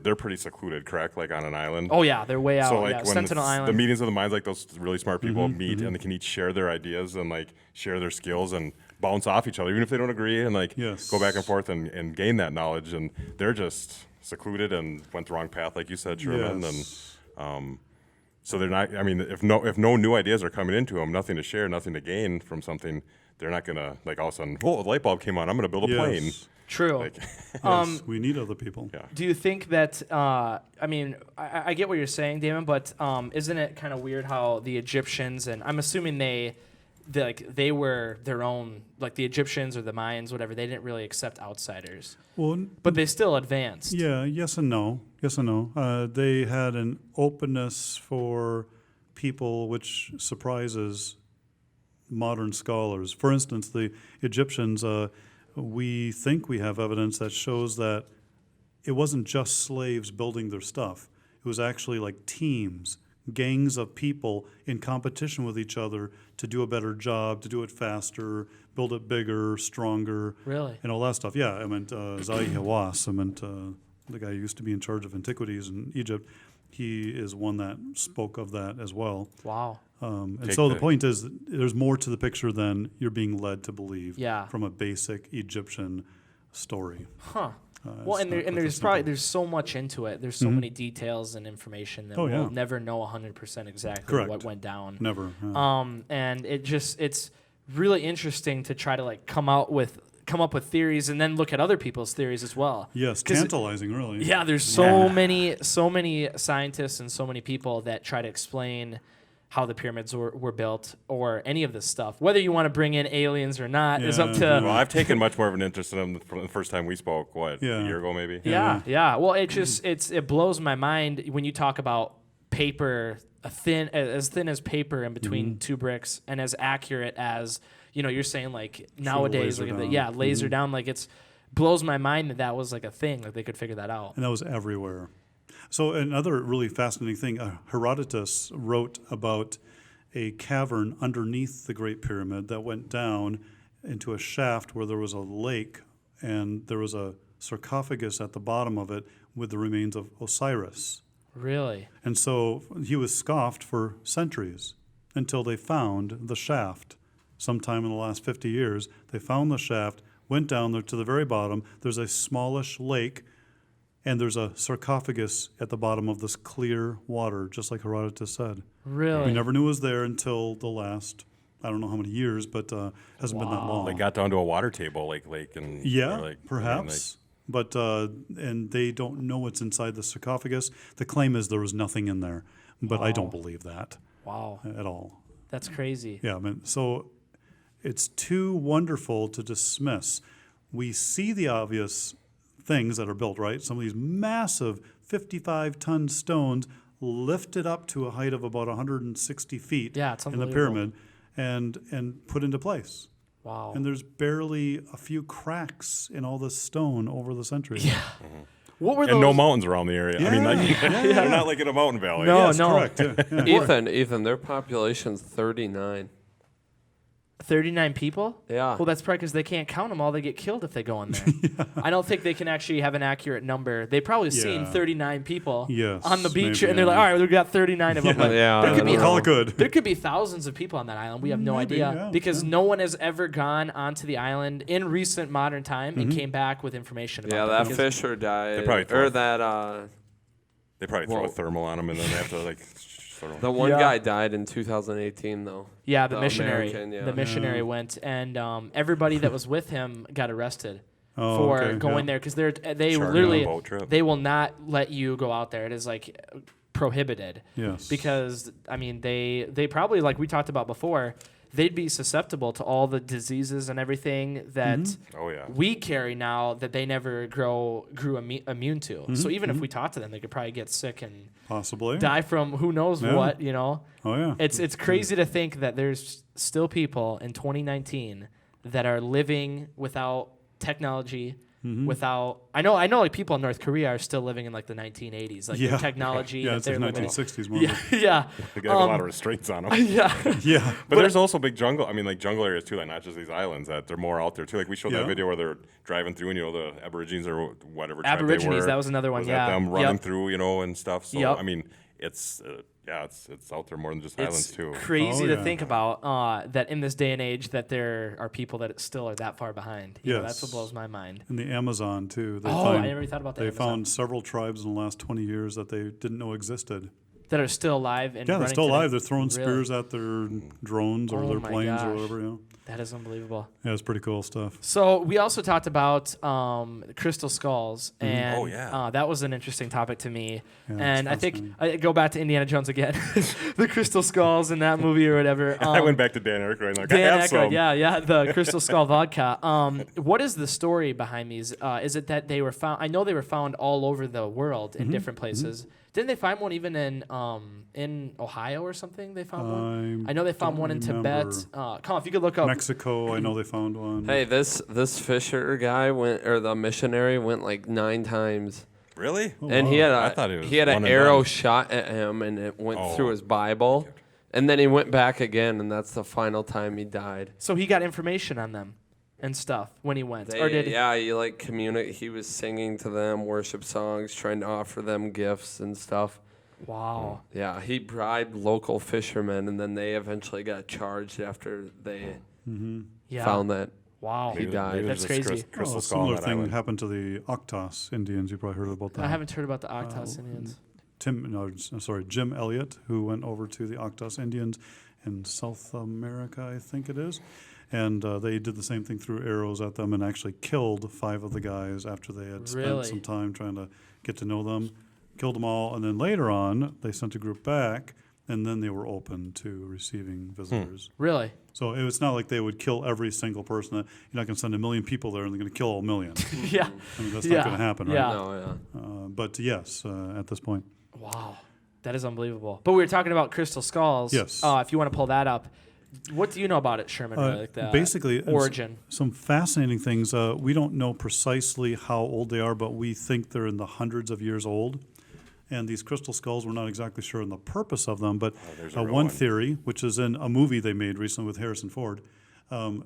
they're pretty secluded, correct? Like on an island. Oh yeah, they're way out. So like yeah. when Sentinel the Island. meetings of the minds, like those really smart people meet and they can each share their ideas and like share their skills and bounce off each other, even if they don't agree, and like Yes. go back and forth and gain that knowledge. And they're just secluded and went the wrong path, like you said, Sherman. Yes. And so they're not. I mean, if no new ideas are coming into them, nothing to share, nothing to gain from something, they're not gonna like all of a sudden, oh, the light bulb came on, I'm gonna build a plane. Yes. True. Like, Yes, we need other people. yeah. Do you think that? I mean, I get what you're saying, Damon, but isn't it kind of weird how the Egyptians, and I'm assuming they were their own, like the Egyptians or the Mayans, whatever. They didn't really accept outsiders, Well, but they still advanced. yeah, yes and no. Yes and no. They had an openness for people which surprises modern scholars. For instance, the Egyptians, we think we have evidence that shows that it wasn't just slaves building their stuff. It was actually like teams, gangs of people in competition with each other to do a better job, to do it faster, build it bigger, stronger, Really? and all that stuff. Yeah, I meant Zahi Hawass. I meant the guy who used to be in charge of antiquities in Egypt. He is one that spoke of that as well. Wow. And Take so the the- point is, there's more to the picture than you're being led to believe Yeah. from a basic Egyptian story. Huh. Well, it's and, not and quite there's that probably simple. there's so much into it. There's so many details and information that Oh, we'll yeah. never know 100% exactly Correct. what went down. Never. And it's really interesting to try to like come up with theories and then look at other people's theories as well. Yes, 'Cause tantalizing, really. Yeah, there's so many scientists and so many people that try to explain how the pyramids were built or any of this stuff. Whether you want to bring in aliens or not is up Yeah. to Well, I've taken much more of an interest in them from the first time we spoke. What, Yeah. a year ago, maybe? Yeah. Well, it just it blows my mind when you talk about paper, as thin as paper in between two bricks, and as accurate as you're saying like nowadays, laser like down. laser down. Like blows my mind that was like a thing, like they could figure that out. And that was everywhere. So another really fascinating thing, Herodotus wrote about a cavern underneath the Great Pyramid that went down into a shaft where there was a lake, and there was a sarcophagus at the bottom of it with the remains of Osiris. Really? And so he was scoffed for centuries until they found the shaft. Sometime in the last 50 years, they found the shaft, went down there to the very bottom. There's a smallish lake, and there's a sarcophagus at the bottom of this clear water, just like Herodotus said. Really? We never knew it was there until the last, I don't know how many years, but hasn't been that long. They got down to a water table, like and Yeah, or, like, perhaps. But and they don't know what's inside the sarcophagus. The claim is there was nothing in there, but I don't believe that Wow. at all. That's crazy. Yeah, I mean, so it's too wonderful to dismiss. We see the obvious things that are built, right? Some of these massive 55-ton stones lifted up to a height of about 160 feet Yeah, it's in the unbelievable. pyramid and put into place. Wow. And there's barely a few cracks in all this stone over the centuries. Yeah. What were And those? no mountains around the area. I mean, like, Yeah. they're not like in a mountain valley. No. Yes, correct. Yeah, yeah. Ethan, their population's 39. 39 people? Yeah. Well, that's probably because they can't count them all. They get killed if they go in there. I don't think they can actually have an accurate number. They probably seen Yeah. 39 people Yes, on the beach, maybe, and they're like, yeah. all right, we've got 39 of them. Like, Yeah, there could be We'll call it good. There could be thousands of people on that island. We have no Maybe, idea yeah, because yeah. no one has ever gone onto the island in recent modern time and came back with information about Yeah, it. that Because- Fisher died. probably throw Or it. that, They probably throw Whoa. a thermal on them, and then they have to like sort of. the one Yeah. guy died in 2018, though. Yeah, the The missionary. American, yeah. The missionary went, and everybody that was with him got arrested Oh, for okay, going yeah. there because they Charging on a literally boat trip. they will not let you go out there. It is like prohibited Yes. because I mean they probably, like we talked about before, they'd be susceptible to all the diseases and everything that Oh yeah. we carry now that they never grew immune to. So even if we talked to them, they could probably get sick and Possibly. die from who knows Yeah. what, you know. Oh, yeah. It's crazy to think that there's still people in 2019 that are living without technology, without. I know like people in North Korea are still living in like the 1980s, like the technology. Yeah, that it's they're like living in. 1960s more. Yeah, yeah, They got a lot of restraints on them. yeah. Yeah. But there's also big jungle. I mean, like jungle areas too. Like not just these islands. That they're more out there too. Like we showed Yeah. that video where they're driving through, and the Aborigines or whatever tribe they Aborigines, were. that was another one, Was yeah. that them running Yep. through, and stuff. So Yep. I mean, it's it's out there more than just islands It's too. crazy Oh, to yeah. think about that in this day and age that there are people that still are that far behind. That's what Yes. blows my mind. In the Amazon too. I never thought about that. They Amazon. found several tribes in the last 20 years that they didn't know existed. that are still alive and Yeah, they're running still today? alive. They're throwing Really? spears at their drones or Oh their my planes or gosh. whatever. That is unbelievable. Yeah, it's pretty cool stuff. So we also talked about crystal skulls, and Oh, yeah. that was an interesting topic to me. Yeah, and it's I think fascinating. I go back to Indiana Jones again, the crystal skulls in that movie or whatever. I went back to Dan Aykroyd. Like, I Dan have Aykroyd, some. yeah, the crystal skull vodka. What is the story behind these? Is it that they were found? I know they were found all over the world in different places. Didn't they find one even in Ohio or something? They found one. I know they found don't one in Tibet. remember. Colin, if you could look up. Mexico, I know they found one. Hey, this Fisher guy went, or the missionary went like 9 times, Really? and he had I thought it was he had an one and arrow done. shot at him, and it went through Oh. his Bible, and then he went back again, and that's the final time he died. So he got information on them and stuff when he went, They, or did yeah, he like communicate. He was singing to them worship songs, trying to offer them gifts and stuff. Wow. Yeah, he bribed local fishermen, and then they eventually got charged after they Yeah. found that. Wow. He died. That's There's this crazy. Crystal a skull on similar that thing island. happened to the Octos Indians. You probably heard about that. I haven't heard about the Octos Indians. Jim Elliott, who went over to the Octos Indians in South America, I think it is. And they did the same thing, threw arrows at them and actually killed 5 of the guys after they had spent Really? some time trying to get to know them. Killed them all. And then later on, they sent a group back, and then they were open to receiving visitors. Really? So it's not like they would kill every single person. You're not going to send 1 million people there and they're going to kill all 1 million. Yeah. I mean, that's Yeah. not going to happen, right? Yeah. No, yeah. But yes, at this point. Wow. That is unbelievable. But we were talking about crystal skulls. Yes. If you want to pull that up, what do you know about it, Sherman? Really? Like the Basically, origin. Some fascinating things. We don't know precisely how old they are, but we think they're in the hundreds of years old. And these crystal skulls, we're not exactly sure on the purpose of them, but there's a real one one. theory, which is in a movie they made recently with Harrison Ford, the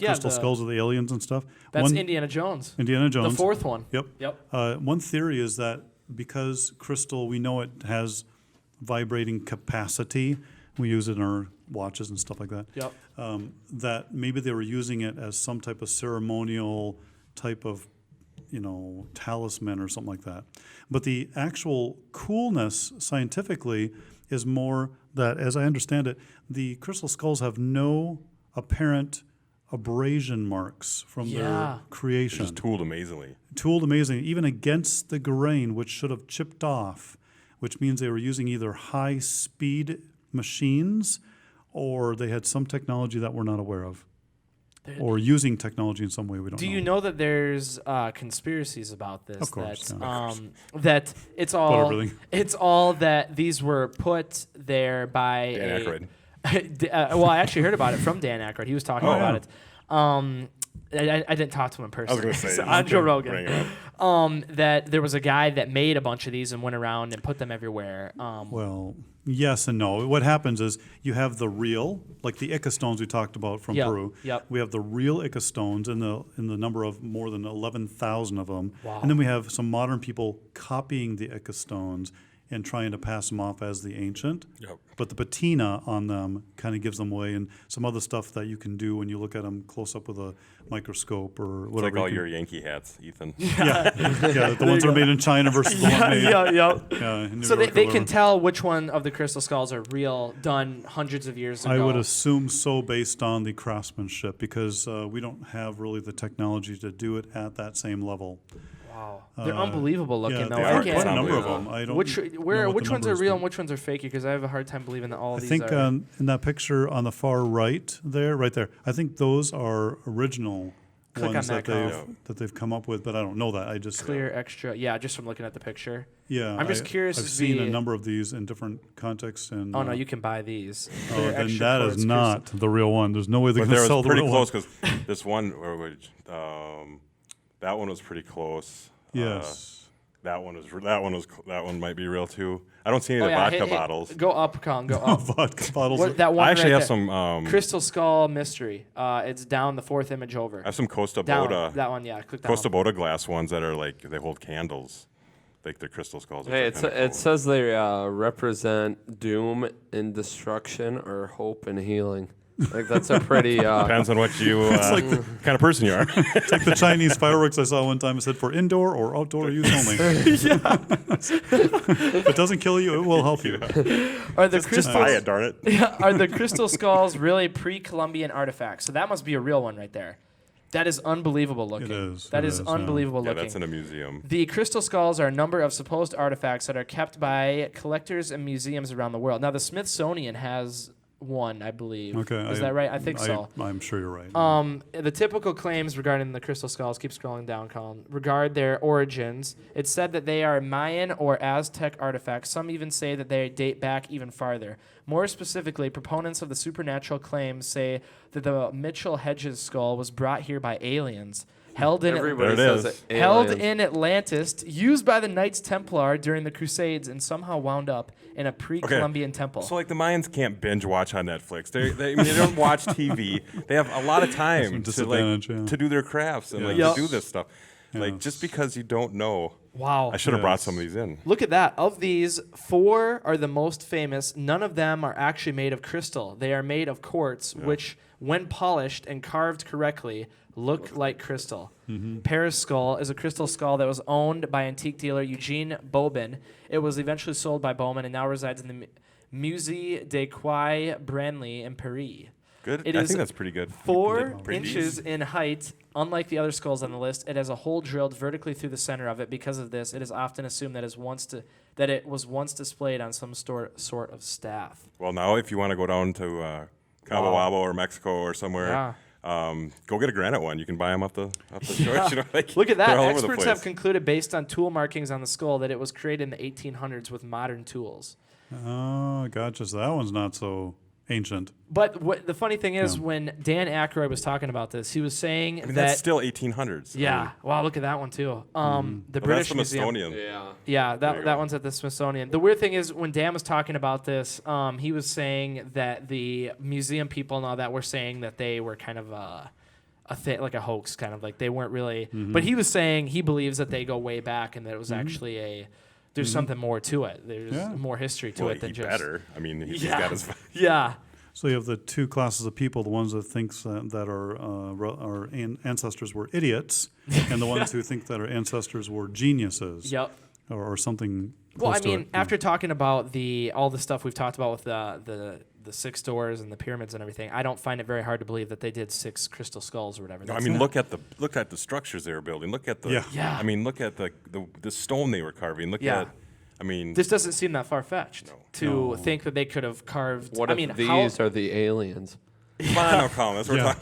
Yeah, crystal the- skulls of the aliens and stuff. That's One- Indiana Jones. Indiana Jones. The 4th one. Yep. Yep. One theory is that because crystal, we know it has vibrating capacity. We use it in our watches and stuff like that. Yep. That maybe they were using it as some type of ceremonial type of, talisman or something like that. But the actual coolness scientifically is more that, as I understand it, the crystal skulls have no apparent abrasion marks from Yeah. their creation. Just tooled amazingly. Tooled amazing, even against the grain, which should have chipped off, which means they were using either high-speed machines or they had some technology that we're not aware of, or using technology in some way we don't know. Do you know that there's conspiracies about this? Of course, That it's About all everything. it's all that these were put there by Dan Aykroyd. well, I actually heard about it from Dan Aykroyd. He was talking Oh, about yeah. it. I didn't talk to him in person. I was going to say. So, on Joe bring Rogan. it up. That there was a guy that made a bunch of these and went around and put them everywhere. Well, yes and no. What happens is you have the real, like the Ica stones we talked about from Yep, Peru. yep. We have the real Ica stones in the number of more than 11,000 of them. Wow. And then we have some modern people copying the Ica stones and trying to pass them off as the ancient. Yep. But the patina on them kind of gives them away, and some other stuff that you can do when you look at them close up with a microscope or It's whatever. like all you your can- Yankee hats, Ethan. yeah, the ones that are made in China versus the ones made in New So York or they can whatever. tell which one of the crystal skulls are real, done hundreds of years ago. I would assume so based on the craftsmanship because we don't have really the technology to do it at that same level. Wow, they're unbelievable looking Yeah, though. they I are can't- quite a number of Unbelievable. them. I don't Which know what which the ones are numbers, real but and which ones are fake? Because I have a hard time believing that all I these think are. in that picture on the far right there, I think those are original Click ones on that that, they've come up with, but I don't know that. I just Clear extra, yeah, just from looking at the picture. yeah. I'm just curious I've to seen a see- number of these in different contexts, and Oh no, you can buy these. oh, Clear then extra that quartz is not the real one. There's no way they're But going there to sell was the pretty real close one. because this one, That one was pretty close. Yes. That one might be real too. I don't see any of the vodka bottles. Go up, Colin. Go up. Vodka bottles. What, that one I actually right have there. some. Crystal Skull Mystery. It's down the fourth image over. I have some Costa Down. Boda. That one, yeah. Click that Costa one. Boda glass ones that are like they hold candles, like they're crystal skulls. which Hey, are kinda it cool. says they represent doom and destruction or hope and healing. Like that's a pretty. Depends on what you kind of person you are. It's like the Chinese fireworks I saw one time. It said for indoor or outdoor use only. If it doesn't kill you, it will help you. Are the Just crystals? buy it, darn it. Are the crystal skulls really pre-Columbian artifacts? So that must be a real one right there. That is unbelievable looking. It is. That It is is, unbelievable Yeah, looking. that's in a museum. The crystal skulls are a number of supposed artifacts that are kept by collectors and museums around the world. Now, the Smithsonian has one, I believe. Okay. Is that right? I think so. I'm sure you're right. The typical claims regarding the crystal skulls, keep scrolling down, Colin, regard their origins. It's said that they are Mayan or Aztec artifacts. Some even say that they date back even farther. More specifically, proponents of the supernatural claims say that the Mitchell Hedges skull was brought here by aliens, held in Everybody There it says is. it. held Aliens. in Atlantis, used by the Knights Templar during the Crusades, and somehow wound up in a pre-Columbian temple. So like the Mayans can't binge watch on Netflix. They don't watch TV. They have a lot of time to disadvantage, yeah. to do their crafts and like Yep. to do this stuff. Like just because you don't know, Wow. I should have brought Yes. some of these in. Look at that. Of these, 4 are the most famous. None of them are actually made of crystal. They are made of quartz, which, when polished and carved correctly, look like crystal. Paris skull is a crystal skull that was owned by antique dealer Eugene Bobin. It was eventually sold by Bowman and now resides in the Musée des Quai Branly in Paris. Good. It I is think that's pretty good. 4 Pretty inches decent. in height. Unlike the other skulls on the list, it has a hole drilled vertically through the center of it. Because of this, it is often assumed that it was once displayed on some sort of staff. Well, now if you want to go down to Cabo Wabo or Mexico or somewhere, go get a granite one. You can buy them up the shores. You know, like, Look at they're that. all over the Experts place. have concluded, based on tool markings on the skull, that it was created in the 1800s with modern tools. Oh, gotcha. So that one's not so ancient. But the funny thing is, when Dan Aykroyd was talking about this, he was saying I mean, that that's still 1800s. I yeah. mean, Wow, look at that one too. The well, British that's the Museum. Smithsonian. Yeah. Yeah, you that go. one's at the Smithsonian. The weird thing is, when Dan was talking about this, he was saying that the museum people and all that were saying that they were kind of like a hoax, kind of like they weren't really. But he was saying he believes that they go way back and that it was actually there's something more to it. There's Yeah. more history to Well, it than he just. better. I mean, he's Yeah. got his. Yeah. So you have the two classes of people: the ones that think that our ancestors were idiots, and the ones who think that our ancestors were geniuses, Yep. or something. Well, close I to mean, it. after talking about all the stuff we've talked about with the 6 doors and the pyramids and everything, I don't find it very hard to believe that they did 6 crystal skulls or whatever. No, I That's mean, not- look at the structures they were building. Look at the. Yeah. Yeah. I mean, look at the stone they were carving. Look Yeah. at. I mean, this doesn't seem that far fetched to No. think that they could have carved. What I if mean, these are the aliens? come on, no, Colin. That's what we're Yeah.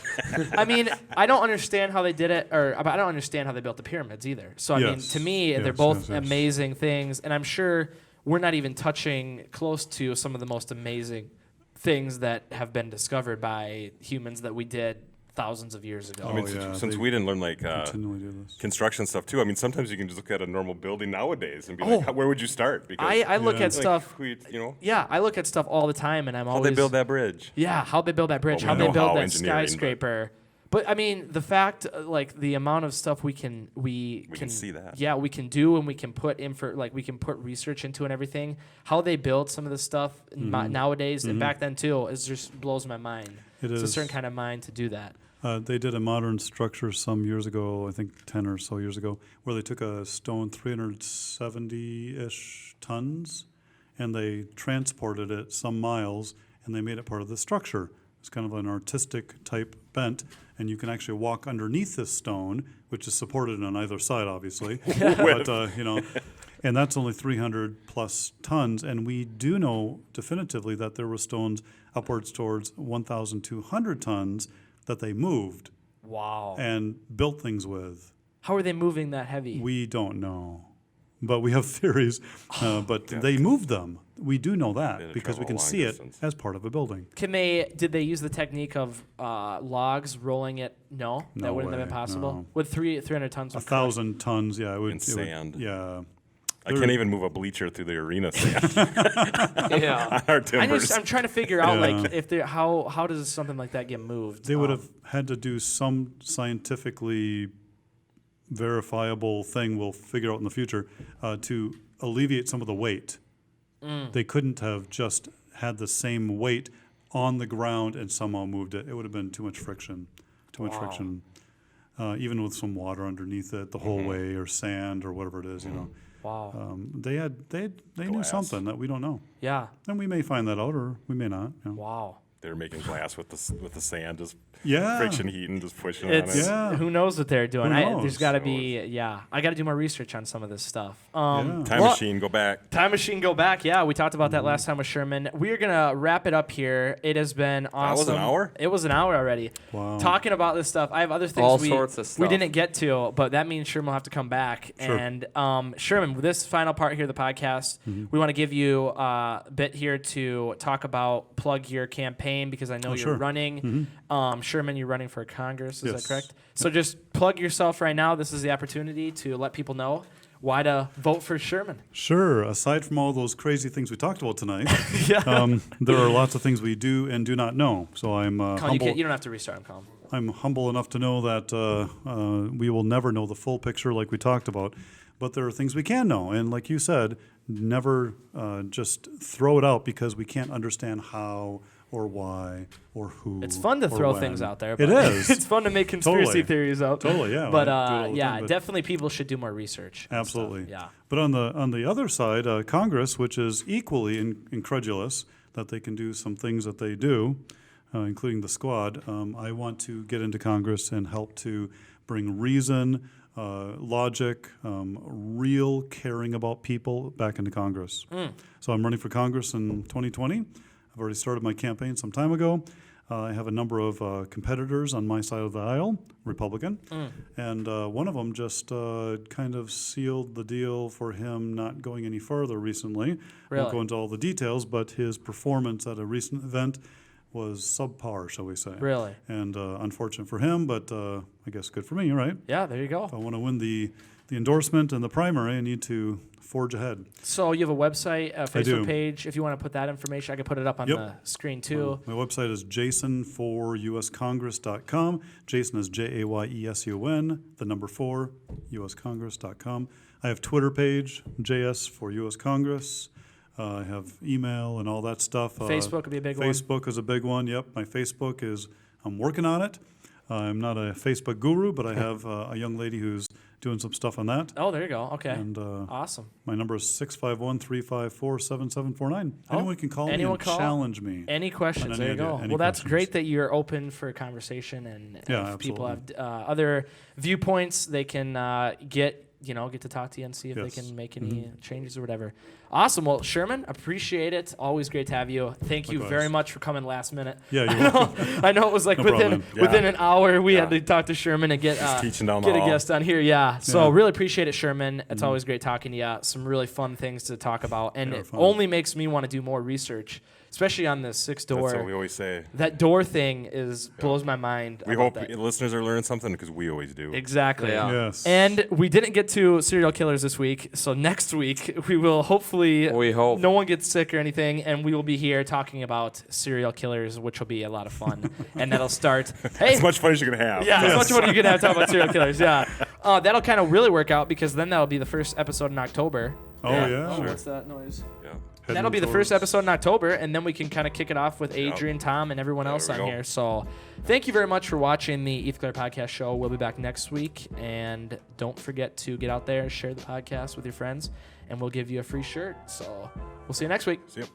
talking. I mean, I don't understand how they did it, but I don't understand how they built the pyramids either. So I mean, Yes. to me, they're Yes, both yes, yes. amazing things, and I'm sure we're not even touching close to some of the most amazing things that have been discovered by humans that we did thousands of years ago. I mean, Oh, yeah, since they we didn't learn like continually do this. construction stuff too. I mean, sometimes you can just look at a normal building nowadays and be Oh. like, where would you start? Because I look Yeah. at like, stuff. you know, Yeah, I look at stuff all the time, and I'm how always they build that bridge. Yeah, how'd they build that bridge? Well, How'd we they know build how that engineering, but- skyscraper? But I mean, the fact, like the amount of stuff we can see that. Yeah, we can do, and we can put we can put research into and everything. How they build some of this stuff nowadays and back then too is just blows my mind. It It's a is. certain kind of mind to do that. They did a modern structure some years ago, I think 10 or so years ago, where they took a stone 370-ish tons, and they transported it some miles, and they made it part of the structure. It's kind of an artistic type bent, and you can actually walk underneath this stone, which is supported on either side, obviously. But, and that's only 300 plus tons, and we do know definitively that there were stones upwards towards 1,200 tons that they moved Wow. and built things with. How are they moving that heavy? We don't know. but we have theories. But they moved them. We do know They that had to because we travel can a long see distance. it as part of a building. Did they use the technique of logs rolling it? No, that No wouldn't have been way, possible. no. With 300 tons. of 1,000 tons, yeah. It would, In sand. Yeah. I can't even move a bleacher through the arena sand Yeah. on our timbers. I'm trying to figure out Yeah. like if how does something like that get moved? They would have had to do some scientifically verifiable thing we'll figure out in the future to alleviate some of the weight. They couldn't have just had the same weight on the ground and somehow moved it. It would have been too much friction. Even with some water underneath it the whole way, or sand or whatever it is, you know. Wow. They knew Glass. something that we don't know, Yeah. and we may find that out or we may not. You know. Wow. They were making glass with the sand, just Yeah. friction heating, just pushing It's on it. Yeah. who knows what they're doing. Who There's knows? got to be I got to do more research on some of this stuff. Yeah. Time well, machine, go back. Time machine, go back. Yeah, we talked about that last time with Sherman. We are gonna wrap it up here. It has been awesome. was an hour? It was an hour already. Wow. Talking about this stuff. I have other things All we sorts of we stuff. didn't get to, but that means Sherman will have to come back. Sure. And Sherman, with this final part here of the podcast, we want to give you a bit here to talk about plug your campaign because I know you're sure. running. Sherman, you're running for Congress. Is Yes. that correct? So just plug yourself right now. This is the opportunity to let people know why to vote for Sherman. Sure. Aside from all those crazy things we talked about tonight, Yeah. there are lots of things we do and do not know. So I'm Colin, humble. you don't have to restart him, Colin. I'm humble enough to know that we will never know the full picture like we talked about, but there are things we can know. And like you said, never just throw it out because we can't understand how or why or who. It's fun to or throw when. things out there. It But is. It's fun to make conspiracy Totally. theories out. Totally, yeah. But I do it all the yeah, time, but- definitely people should do more research. and stuff. Absolutely. Yeah. But on the other side, Congress, which is equally incredulous that they can do some things that they do, including the squad, I want to get into Congress and help to bring reason, logic, real caring about people back into Congress. So I'm running for Congress in 2020. I've already started my campaign some time ago. I have a number of competitors on my side of the aisle, Republican, and one of them just kind of sealed the deal for him not going any further recently. I Really? won't go into all the details, but his performance at a recent event was subpar, shall we say. Really? And unfortunate for him, but I guess good for me, right? Yeah, there you go. If I want to win the endorsement and the primary, I need to forge ahead. So you have a website, a I do. Facebook page. If you want to put that information, I can put it up on Yep. the screen too. My website is jasonforuscongress.com. Jason is Jayesun, the number 4, uscongress.com. I have Twitter page, JS for US Congress. I have email and all that stuff. Facebook would be a big one. Facebook is a big one, yep. My Facebook is, I'm working on it. I'm not a Facebook guru, but I have a young lady who's doing some stuff on that. Oh, there you go. Okay. And Awesome. my number is 651-354-7749. Oh, Anyone can call me anyone and call? challenge me. Any questions? any There you idea, go. any Well, that's questions. great that you're open for conversation, and Yeah, if people have absolutely. other viewpoints, they can get to talk to you and see if Yes. they can make any changes or whatever. Awesome. Well, Sherman, appreciate it. Always great to have you. Thank you Likewise. very much for coming last minute. Yeah, you're welcome. I know it was like No within problem. Yeah. within an hour we had Yeah. to talk to Sherman and get teaching down the get a hall. guest on here. Yeah. So Yeah. Mm-hmm. really appreciate it, Sherman. It's always great talking to you. Some really fun things to talk about, and Yeah, it fun. only makes me want to do more research, especially on this 6 That's what we door. always say. That door thing blows my mind. We about hope that. listeners are learning something because we always do. Exactly. Yeah. Yes. And we didn't get to serial killers this week, so next week we will hopefully. We hope. No one gets sick or anything, and we will be here talking about serial killers, which will be a lot of fun. And that'll start. Hey, As much fun as you're going to have. yeah, as much fun as you can have talking about serial killers. Yeah, that'll kind of really work out because then that'll be the first episode in October. Oh, yeah. Oh, Sure. what's that noise? Yeah. That'll be the first episode in October, and then we can kind of kick it off with Adrian, Tom, and everyone There else we on go. here. So thank you very much for watching the Clerc Podcast Show. We'll be back next week, and don't forget to get out there, share the podcast with your friends, and we'll give you a free shirt. So we'll see you next week. See you.